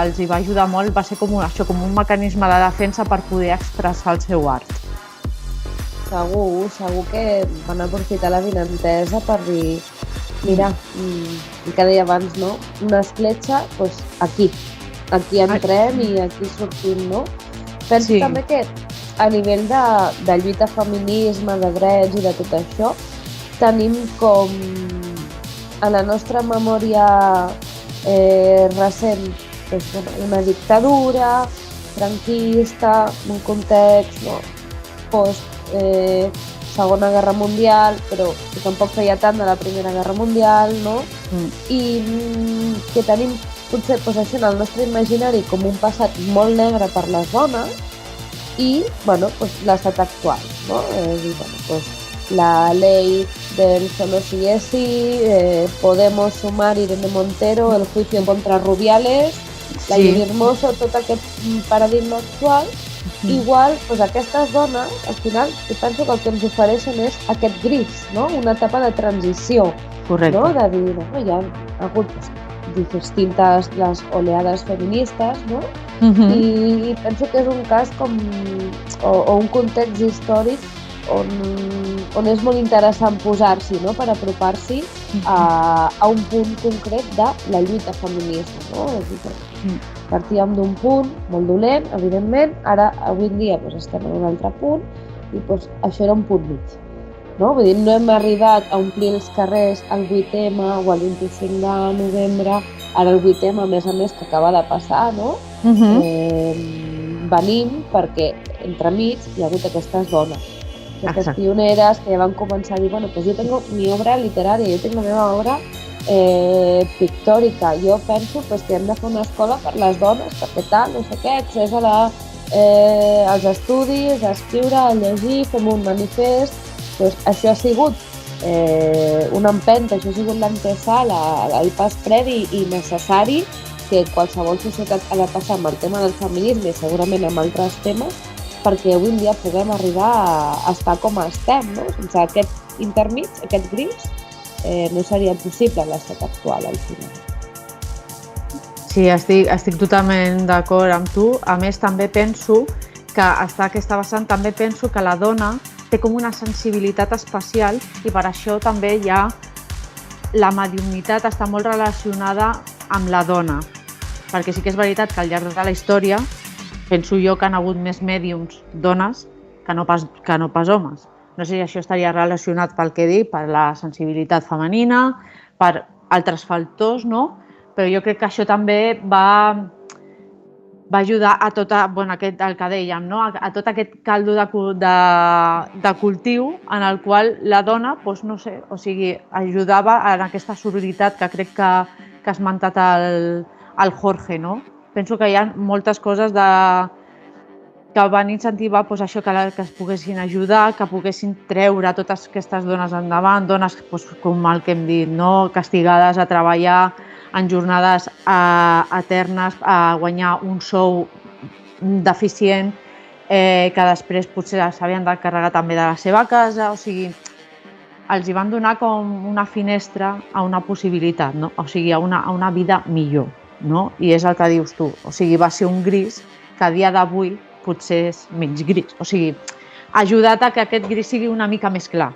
els hi va ajudar molt, va ser com un mecanisme de defensa per poder expressar el seu art. Segur que van aprofitar la vinentesa per dir, mira, el que deia abans, no? Una escletxa, doncs aquí entrem i aquí sortim, no? Penso també que a nivell de lluita feminisme, de drets i de tot això, tenim com a la nostra memòria recent una dictadura franquista, un context post Segona Guerra Mundial, però que tampoc feia tant de la Primera Guerra Mundial, no? I que tenim potser això en el nostre imaginari com un passat molt negre per les dones i l'estat actual, no? És a dir, la ley del solo sí es sí, Podemos sumar Irene Montero, el juicio contra Rubiales, la Llei Hermoso, tot aquest paradigma actual. Igual, aquestes dones, al final, penso que el que ens ofereixen és aquest gris, no? Una etapa de transició. Correcte. No? De dir, hi ha hagut distintes les oleades feministes, no? I penso que és un cas o un context històric on és molt interessant posar-s'hi, no? Per apropar-s'hi a un punt concret de la lluita feminista, no? Partíem d'un punt molt dolent, evidentment, ara avui en dia estem en un altre punt i això era un punt mig. No? Vull dir, no hem arribat a omplir els carrers el 8M o el 25 de novembre, ara el 8M, a més, que acaba de passar, no? Venim perquè entremig hi ha hagut aquestes dones, aquestes pioneres que ja van començar a dir, jo tengo mi obra literària, jo tinc la meva obra pictòrica, jo penso que hem de fer una escola per les dones, perquè tal, no sé què, accés als estudis, a escriure, a llegir, fem un manifest. Això ha sigut una empenta, això ha sigut l'antesala, el pas previ i necessari que qualsevol societat ha de passar amb el tema del feminisme i segurament amb altres temes perquè avui en dia puguem arribar a estar com estem, no? Sense aquest intermig, aquest gris, no seria possible l'estat actual al final. Sí, estic totalment d'acord amb tu. A més, també penso que està aquesta vessant, també penso que la dona té com una sensibilitat especial i per això també la mediumnitat està molt relacionada amb la dona. Perquè sí que és veritat que al llarg de la història penso jo que han hagut més mèdiums dones que no pas homes. No sé si això estaria relacionat pel que dic, per la sensibilitat femenina, per altres factors, no? Però jo crec que això també va ajudar a tot el que dèiem, no? A tot aquest caldo de cultiu en el qual la dona, no sé, o sigui, ajudava en aquesta sororitat que crec que ha esmentat el Jorge, no? Penso que hi ha moltes coses que van incentivar això, que es poguessin ajudar, que poguessin treure totes aquestes dones endavant, dones com el que hem dit, no? Castigades a treballar en jornades eternes, a guanyar un sou deficient, que després potser s'havien de carregar també de la seva casa, o sigui, els hi van donar com una finestra a una possibilitat, no? O sigui, a una vida millor, no? I és el que dius tu, o sigui, va ser un gris que a dia d'avui potser és menys gris, o sigui, ha ajudat a que aquest gris sigui una mica més clar.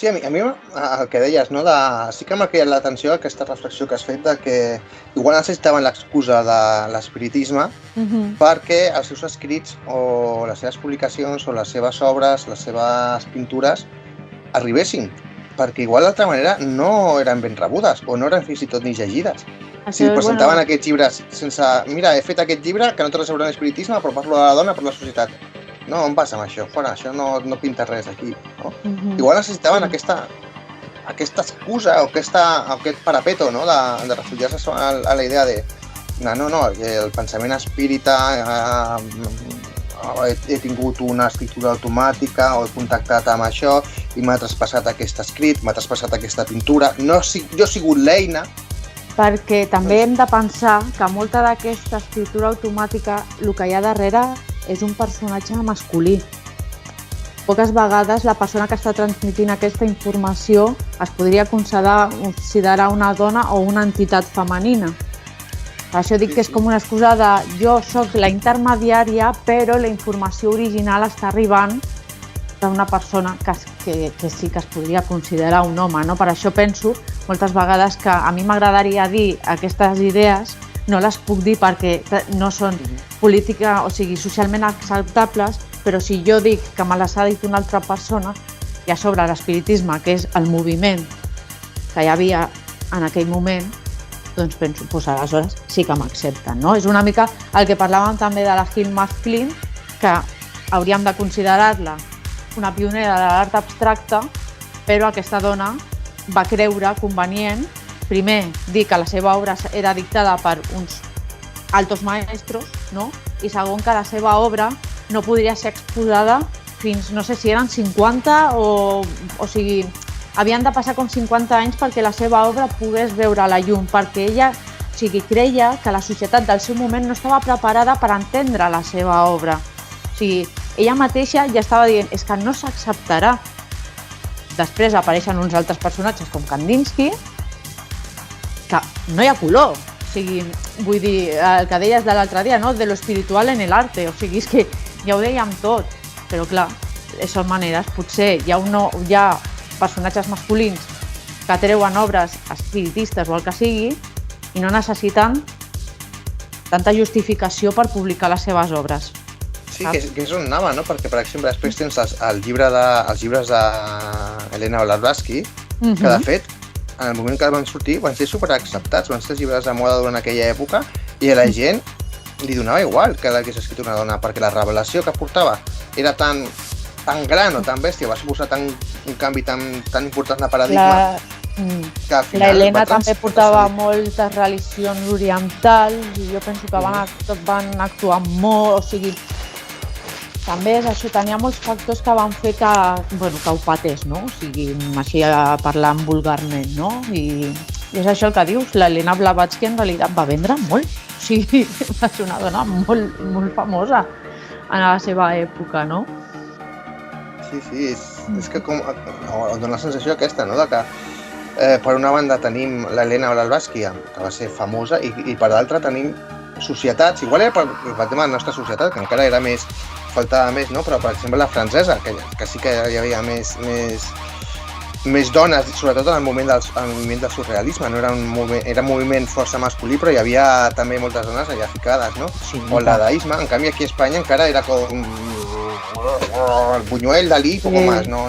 Sí, a mi el que deies, no? Sí que m'ha cridat l'atenció aquesta reflexió que has fet de que igual necessitaven l'excusa de l'espiritisme perquè els seus escrits o les seves publicacions o les seves obres, les seves pintures arribessin, perquè igual d'altra manera no eren ben rebudes o no eren fins i tot ni llegides. Si presentaven aquests llibres sense... Mira, he fet aquest llibre que no té res a veure amb l'espiritisme, però parlo de la dona per la societat. No, on passa amb això? Fora, això no pinta res aquí, no? Igual necessitaven aquesta excusa o aquest parapeto, no? De refugiar-se a la idea de no, el pensament espírita, he tingut una escriptura automàtica o he contactat amb això i m'ha traspassat aquest escrit, m'ha traspassat aquesta pintura, jo he sigut l'eina. Perquè també hem de pensar que molta d'aquesta escriptura automàtica el que hi ha darrere és un personatge masculí. Poques vegades la persona que està transmitint aquesta informació es podria considerar una dona o una entitat femenina. Per això dic que és com una excusa de jo sóc la intermediària, però la informació original està arribant d'una persona que sí que es podria considerar un home, no? Per això penso moltes vegades que a mi m'agradaria dir aquestes idees, no les puc dir perquè no són política, o sigui, socialment acceptables, però si jo dic que me les ha dit una altra persona, i a sobre l'espiritisme, que és el moviment que hi havia en aquell moment, doncs penso, doncs aleshores sí que m'accepten, no? És una mica el que parlàvem també de la Hill McLean, que hauríem de considerar-la una pionera de l'art abstracte, però aquesta dona va creure convenient, primer, dir que la seva obra era dictada per uns altos maestros, no? I segon, que la seva obra no podria ser exposada fins, no sé si eren 50 o sigui, havien de passar com 50 anys perquè la seva obra pogués veure la llum, perquè ella, o sigui, creia que la societat del seu moment no estava preparada per entendre la seva obra. O sigui, ella mateixa ja estava dient, és que no s'acceptarà. Després apareixen uns altres personatges com Kandinsky, que no hi ha color. O sigui, vull dir, el que deies de l'altre dia, no? De lo espiritual en el arte. O sigui, és que ja ho dèiem tot. Però clar, són maneres. Potser hi ha personatges masculins que treuen obres espiritistes o el que sigui i no necessiten tanta justificació per publicar les seves obres. Sí, que és on anava, no? Perquè, per exemple, després tens els llibres d'Helena Blavatsky, que de fet, en el moment que van sortir, van ser superacceptats, van ser els llibres de moda durant aquella època i a la gent li donava igual que l'hagués escrit una dona, perquè la revelació que portava era tan gran o tan bèstia, va suposar un canvi tan important de paradigma, que al final... L'Helena també portava moltes religions orientals i jo penso que van actuar molt, o sigui, també és això, tenia molts factors que van fer que ho patés, no? O sigui, així parlant vulgarment, no? I és això el que dius, l'Helena Blavatsky en realitat va vendre molt, o sigui, va ser una dona molt famosa en la seva època, no? Sí, és que dona la sensació aquesta, no? De que per una banda tenim l'Helena Blavatsky, que va ser famosa, i per l'altra tenim societats, igual era per tema de la nostra societat, que encara era més, faltava més, no? Però per exemple la francesa, que sí que hi havia més dones, sobretot en el moviment del surrealisme, no era un moviment força masculí, però hi havia també moltes dones allà ficades, no? Sí, o el dadaisme, en canvi aquí a Espanya encara era com el Buñuel, Dalí, poco más, no.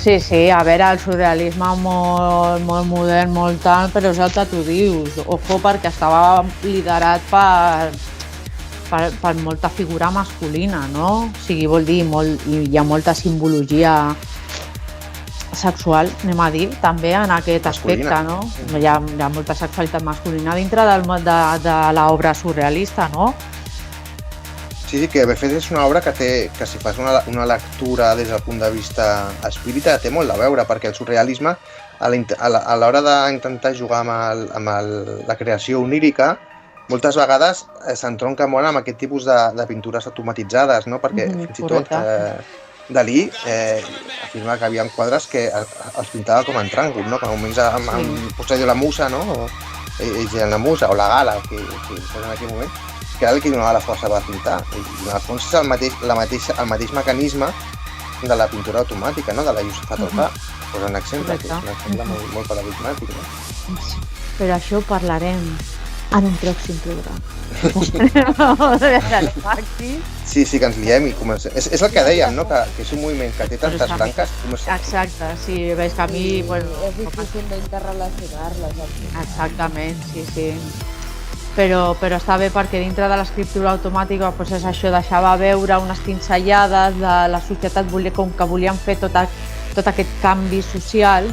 Sí, a veure, el surrealisme molt modern, molt tal, però és el que tu dius, ojo, perquè estava liderat per molta figura masculina, no? O sigui, vol dir, hi ha molta simbologia sexual, anem a dir, també en aquest aspecte, no? Hi ha molta sexualitat masculina dintre de l'obra surrealista, no? Sí, que de fet és una obra que si fas una lectura des del punt de vista espírita té molt a veure, perquè el surrealisme a l'hora d'intentar jugar amb la creació onírica moltes vegades s'entronca molt amb aquest tipus de pintures automatitzades, no? Perquè fins i tot Dalí afirma que hi havia quadres que els pintava com en tràngol, no? Que moments potser la musa, no? La musa o la gala que en aquell moment, que era el que donava la força per pintar. I en el fons és el mateix mecanisme de la pintura automàtica, no? De la Yusufa Toca, posant exemple, que és un exemple molt paradigmàtic, no? Però això parlarem en un pròxim programa. Sí, que ens liem i comencem. És el que dèiem, no? Que és un moviment que té tantes branques. Exacte, sí, veus que a mi... És difícil d'interrelacionar-les. Exactament, sí. Però està bé perquè dintre de l'escriptura automàtica doncs és això, deixava veure unes pinzellades de la societat, com que volien fer tot aquest canvi social,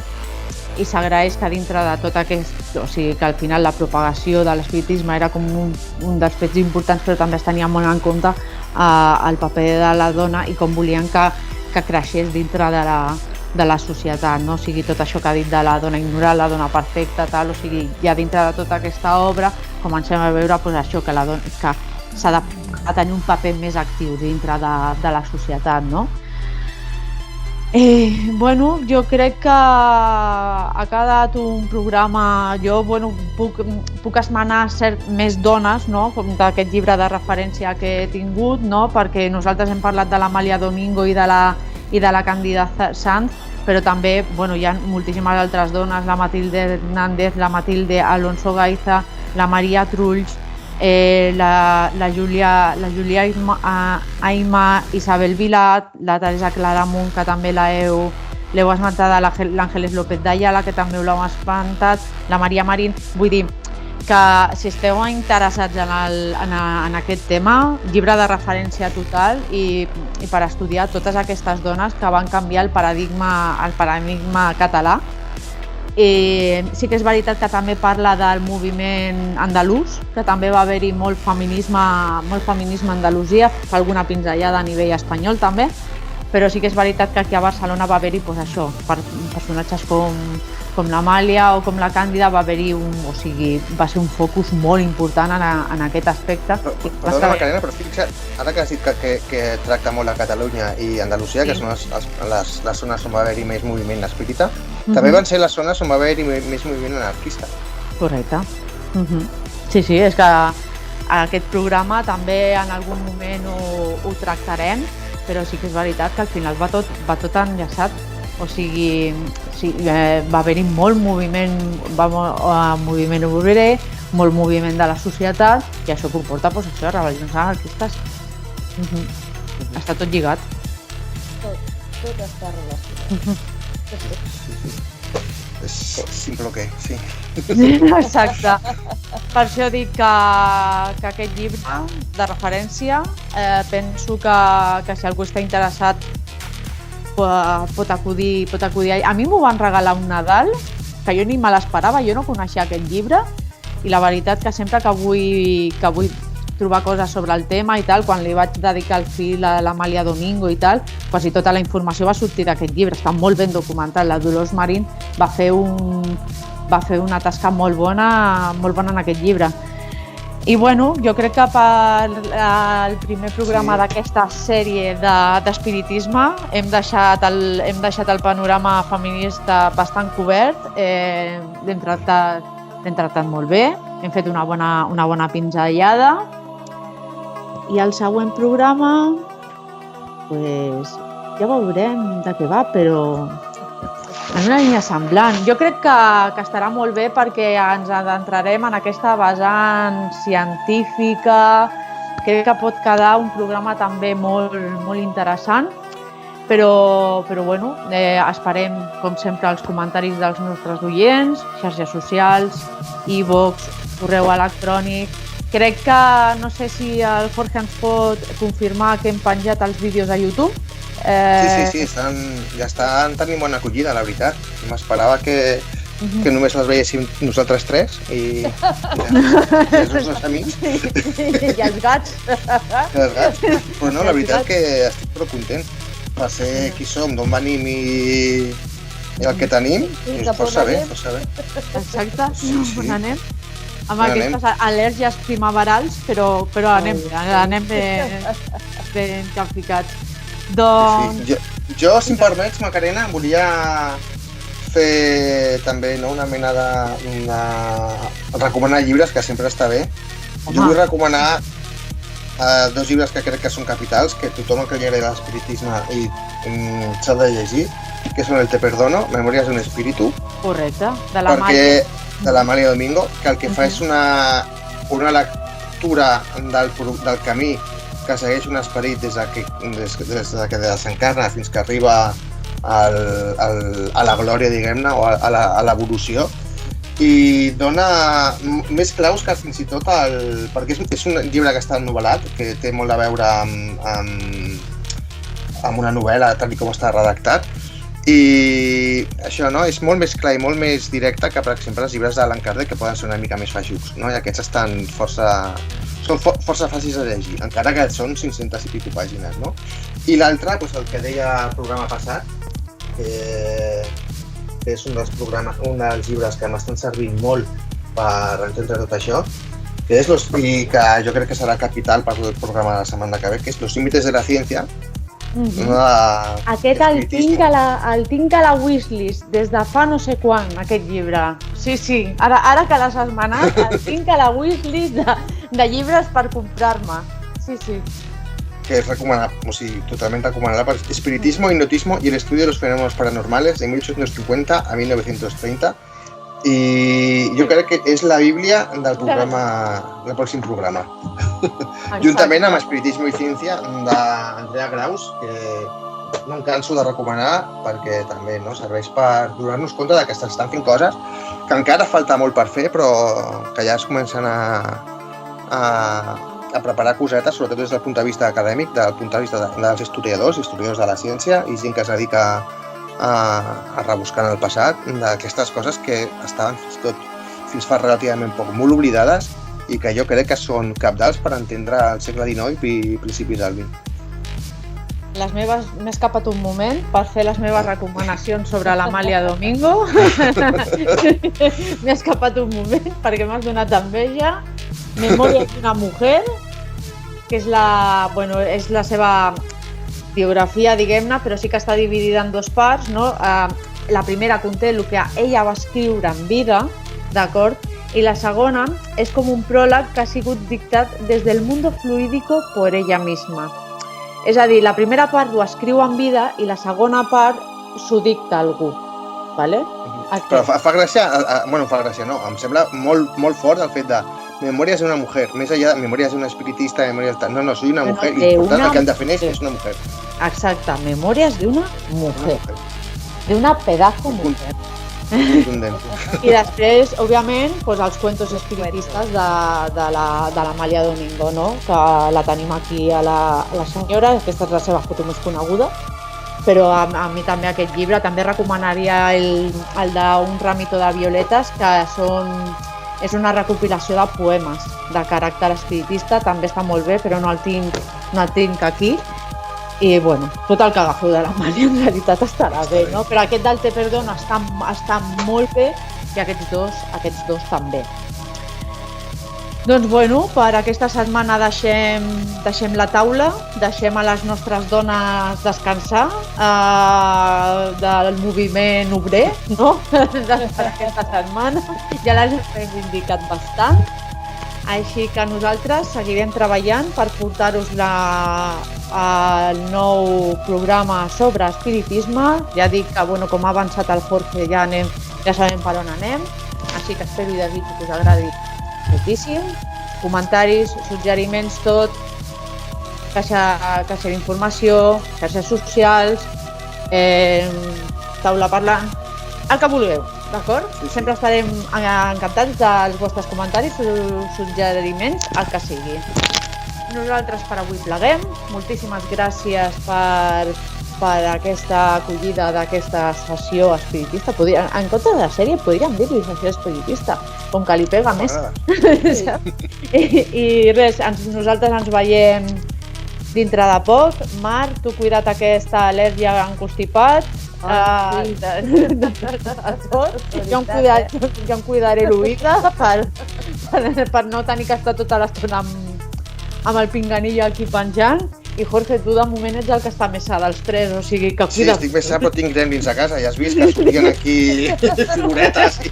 i s'agraeix que dintre de tot aquest, o sigui que al final la propagació de l'espiritisme era com un dels fets importants, però també es tenia molt en compte el paper de la dona i com volien que creixés dintre de la societat, no? O sigui, tot això que ha dit de la dona ignorant, la dona perfecta, tal, o sigui, ja dintre de tota aquesta obra comencem a veure doncs, això, que s'ha de tenir un paper més actiu dintre de la societat, no? Bueno, jo crec que ha quedat un programa, jo puc esmenar més dones, no? Com d'aquest llibre de referència que he tingut, no? Perquè nosaltres hem parlat de l'Amàlia Domingo i de la Càndida Sanz, però també hi ha moltíssimes altres dones, la Matilde Hernández, la Matilde Alonso Gaiza, la Maria Trulls, la Júlia Aima, Isabel Vilat, la Teresa Claramunt, que també l'heu esmentada, l'Àngeles López d'Ayala, que també l'heu esmentat, la Maria Marín. Vull dir que si esteu interessats en aquest tema, llibre de referència total i per estudiar totes aquestes dones que van canviar el paradigma català. Sí que és veritat que també parla del moviment andalús, que també va haver-hi molt feminisme a Andalusia, fa alguna pinzellada a nivell espanyol també, però sí que és veritat que aquí a Barcelona va haver-hi això, personatges com l'Amàlia o com la Càndida, va ser un focus molt important en aquest aspecte. Perdona, Macarena, però fixa't, ara que has dit que tracta molt a Catalunya i Andalusia, que són les zones on va haver-hi més moviment espírita, també van ser les zones on va haver-hi més moviment anarquista. Correcte. Sí, és que aquest programa també en algun moment ho tractarem, però sí que és veritat que al final va tot enllaçat. O sigui, va haver-hi molt moviment obrer, molt moviment de la societat, i això comporta rebel·lions anarquistes. Està tot lligat. Tot està relacionat. És simple que sí. Exacte. Per això dic que aquest llibre de referència penso que si algú està interessat pot acudir. A mi m'ho van regalar un Nadal, que jo ni me l'esperava, jo no coneixia aquest llibre, i la veritat que sempre que vull trobar coses sobre el tema i tal, quan li vaig dedicar el fil a l'Amàlia Domingo i tal, quasi tota la informació va sortir d'aquest llibre, està molt ben documentat. La Dolors Marín va fer una tasca molt bona en aquest llibre. I jo crec que per el primer programa d'aquesta sèrie d'espiritisme hem deixat el panorama feminista bastant cobert, l'hem tractat molt bé, hem fet una bona pinzellada, i el següent programa ja veurem de què va, però en una línia semblant. Jo crec que estarà molt bé perquè ens adentrarem en aquesta vessant científica. Crec que pot quedar un programa també molt interessant, però esperem, com sempre, els comentaris dels nostres oients, xarxes socials, e-box, correu electrònic. Crec que, no sé si el Jorge ens pot confirmar que hem penjat els vídeos a YouTube. Sí, ja estan tenint bona acollida, la veritat. M'esperava que només les veiéssim nosaltres tres i els nostres amics. I els gats. Però no, la veritat que estic prou content. Per ser qui som, d'on venim i el que tenim, força bé. Exacte, on anem. Amb aquestes al·lèrgies primaverals, però anem ben capficats. Jo, si em permets, Macarena, volia fer també una mena de recomanar llibres, que sempre està bé. Jo vull recomanar dos llibres que crec que són capitals, que tothom que li agrada l'espiritisme s'ha de llegir, que són El te perdono, Memòries d'un espíritu, Correcte, de l'Amàlia. de l'Amàlia Domingo, que el que fa és una lectura del camí que segueix un esperit des que desencarna fins que arriba a la glòria, diguem-ne, o a l'evolució, i dona més claus que fins i tot perquè és un llibre que està novel·lat, que té molt a veure amb una novel·la tal com està redactat, i això, no? És molt més clar i molt més directe que, per exemple, els llibres d'Allan Kardec, que poden ser una mica més feixucs, no? I aquests són força fàcils de llegir, encara que són 500 i pico pàgines, no? I l'altre, el que deia el programa passat, que és un dels llibres que m'estan servint molt per entendre tot això, i que jo crec que serà capital per el programa de la setmana que ve, que és Los límites de la ciència. Aquest el tinc a la wishlist des de fa no sé quan, aquest llibre. Sí, ara que l'has esmenat, el tinc a la wishlist de llibres per comprar-me. Sí. Que es totalmente recomendable para Espiritismo, Hipnotismo y el estudio de los fenómenos paranormales de 1850 a 1930. I jo crec que és la Bíblia del pròxim programa. Juntament amb Espiritismo i Ciència d'Andrea Graus, que no em canso de recomanar perquè també serveix per donar-nos compte que s'estan fent coses que encara falta molt per fer, però que ja es comencen a preparar cosetes, sobretot des del punt de vista acadèmic, del punt de vista dels historiadors de la ciència i gent que es dedica a rebuscar en el passat d'aquestes coses que estaven fins fa relativament poc molt oblidades i que jo crec que són cabdals per entendre el segle XIX i principis del XX. M'he escapat un moment per fer les meves recomanacions sobre l'Amàlia Domingo. M'he escapat un moment perquè m'has donat enveja. Memòries d'una mujer, que és la seva biografia, diguem-ne, però sí que està dividida en dues parts, no? La primera conté el que ella va escriure en vida, d'acord? I la segona és com un pròleg que ha sigut dictat des del mundo fluídico por ella misma. És a dir, la primera part ho escriu en vida i la segona part s'ho dicta algú, ¿vale? Però fa gràcia, no, em sembla molt fort el fet de Memòries d'una mujer, més allà de Memòries d'una espiritista, no, soy una mujer, i per tant el que em defineix és una mujer. Exacte, Memòries d'una mujer, d'una pedazo mujer. I després, òbviament, els cuentos espiritistes de l'Amàlia Domingo, no? Que la tenim aquí a la senyora, aquesta és la seva foto més coneguda, però a mi també aquest llibre, també recomanaria el d'Un ramito de violetes, que és una recopilació de poemes de caràcter espiritista, també està molt bé, però no el tinc aquí. I tot el que agafeu de l'Amàlia en realitat estarà bé, no? Però aquest del Te perdono està molt bé i aquests dos també. Doncs per aquesta setmana deixem la taula, deixem a les nostres dones descansar del moviment obrer, no? Per aquesta setmana, ja les hem reivindicat bastant. Així que nosaltres seguirem treballant per portar-vos el nou programa sobre espiritisme. Ja dic que, com ha avançat el Jorge, ja sabem per on anem, així que espero i desitjo que us agradi moltíssim. Comentaris, suggeriments, tot, caixa d'informació, xarxes socials, taula parlant, el que vulgueu. D'acord? Sí. Sempre estarem encantats dels vostres comentaris, suggeriments, el que sigui. Nosaltres per avui pleguem. Moltíssimes gràcies per aquesta acollida d'aquesta sessió espiritista. En comptes de sèrie podríem dir-li sessió espiritista, com que li pega més. I res, nosaltres ens veiem dintre de poc. Marc, tu cuida't aquesta al·lèrgia encostipat. Jo em cuidaré l'oïda per no tenir que estar tota l'estona amb el pinganillo aquí penjant. I Jorge, tu de moment ets el que està més sa dels tres, o sigui que cuida. Sí, estic més sa, però tinc gremlins a casa, ja has vist que sortien aquí figuretes.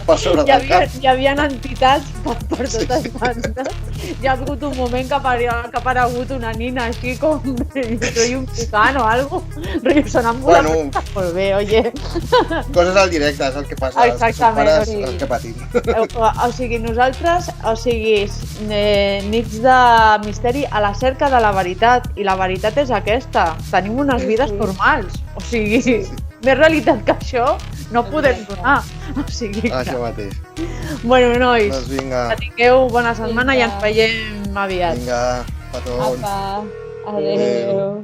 per sobre del cap. Hi havia entitats per totes bandes. Hi ha hagut un moment que ha aparegut una nina així com soy un picano o algo. Però sonàmbula molt bé, oye. Coses al directe, és el que passa. Exactament. Els que som pares, el que patim. O sigui, nosaltres, nits de misteri a la cerca de la veritat. I la veritat és aquesta. Tenim unes vides normals. O sigui, més realitat que això no podem donar. O sigui que... Això mateix. Bueno, nois, Doncs vinga. que tingueu bona setmana i ens veiem aviat. Vinga, petons. Apa, adéu.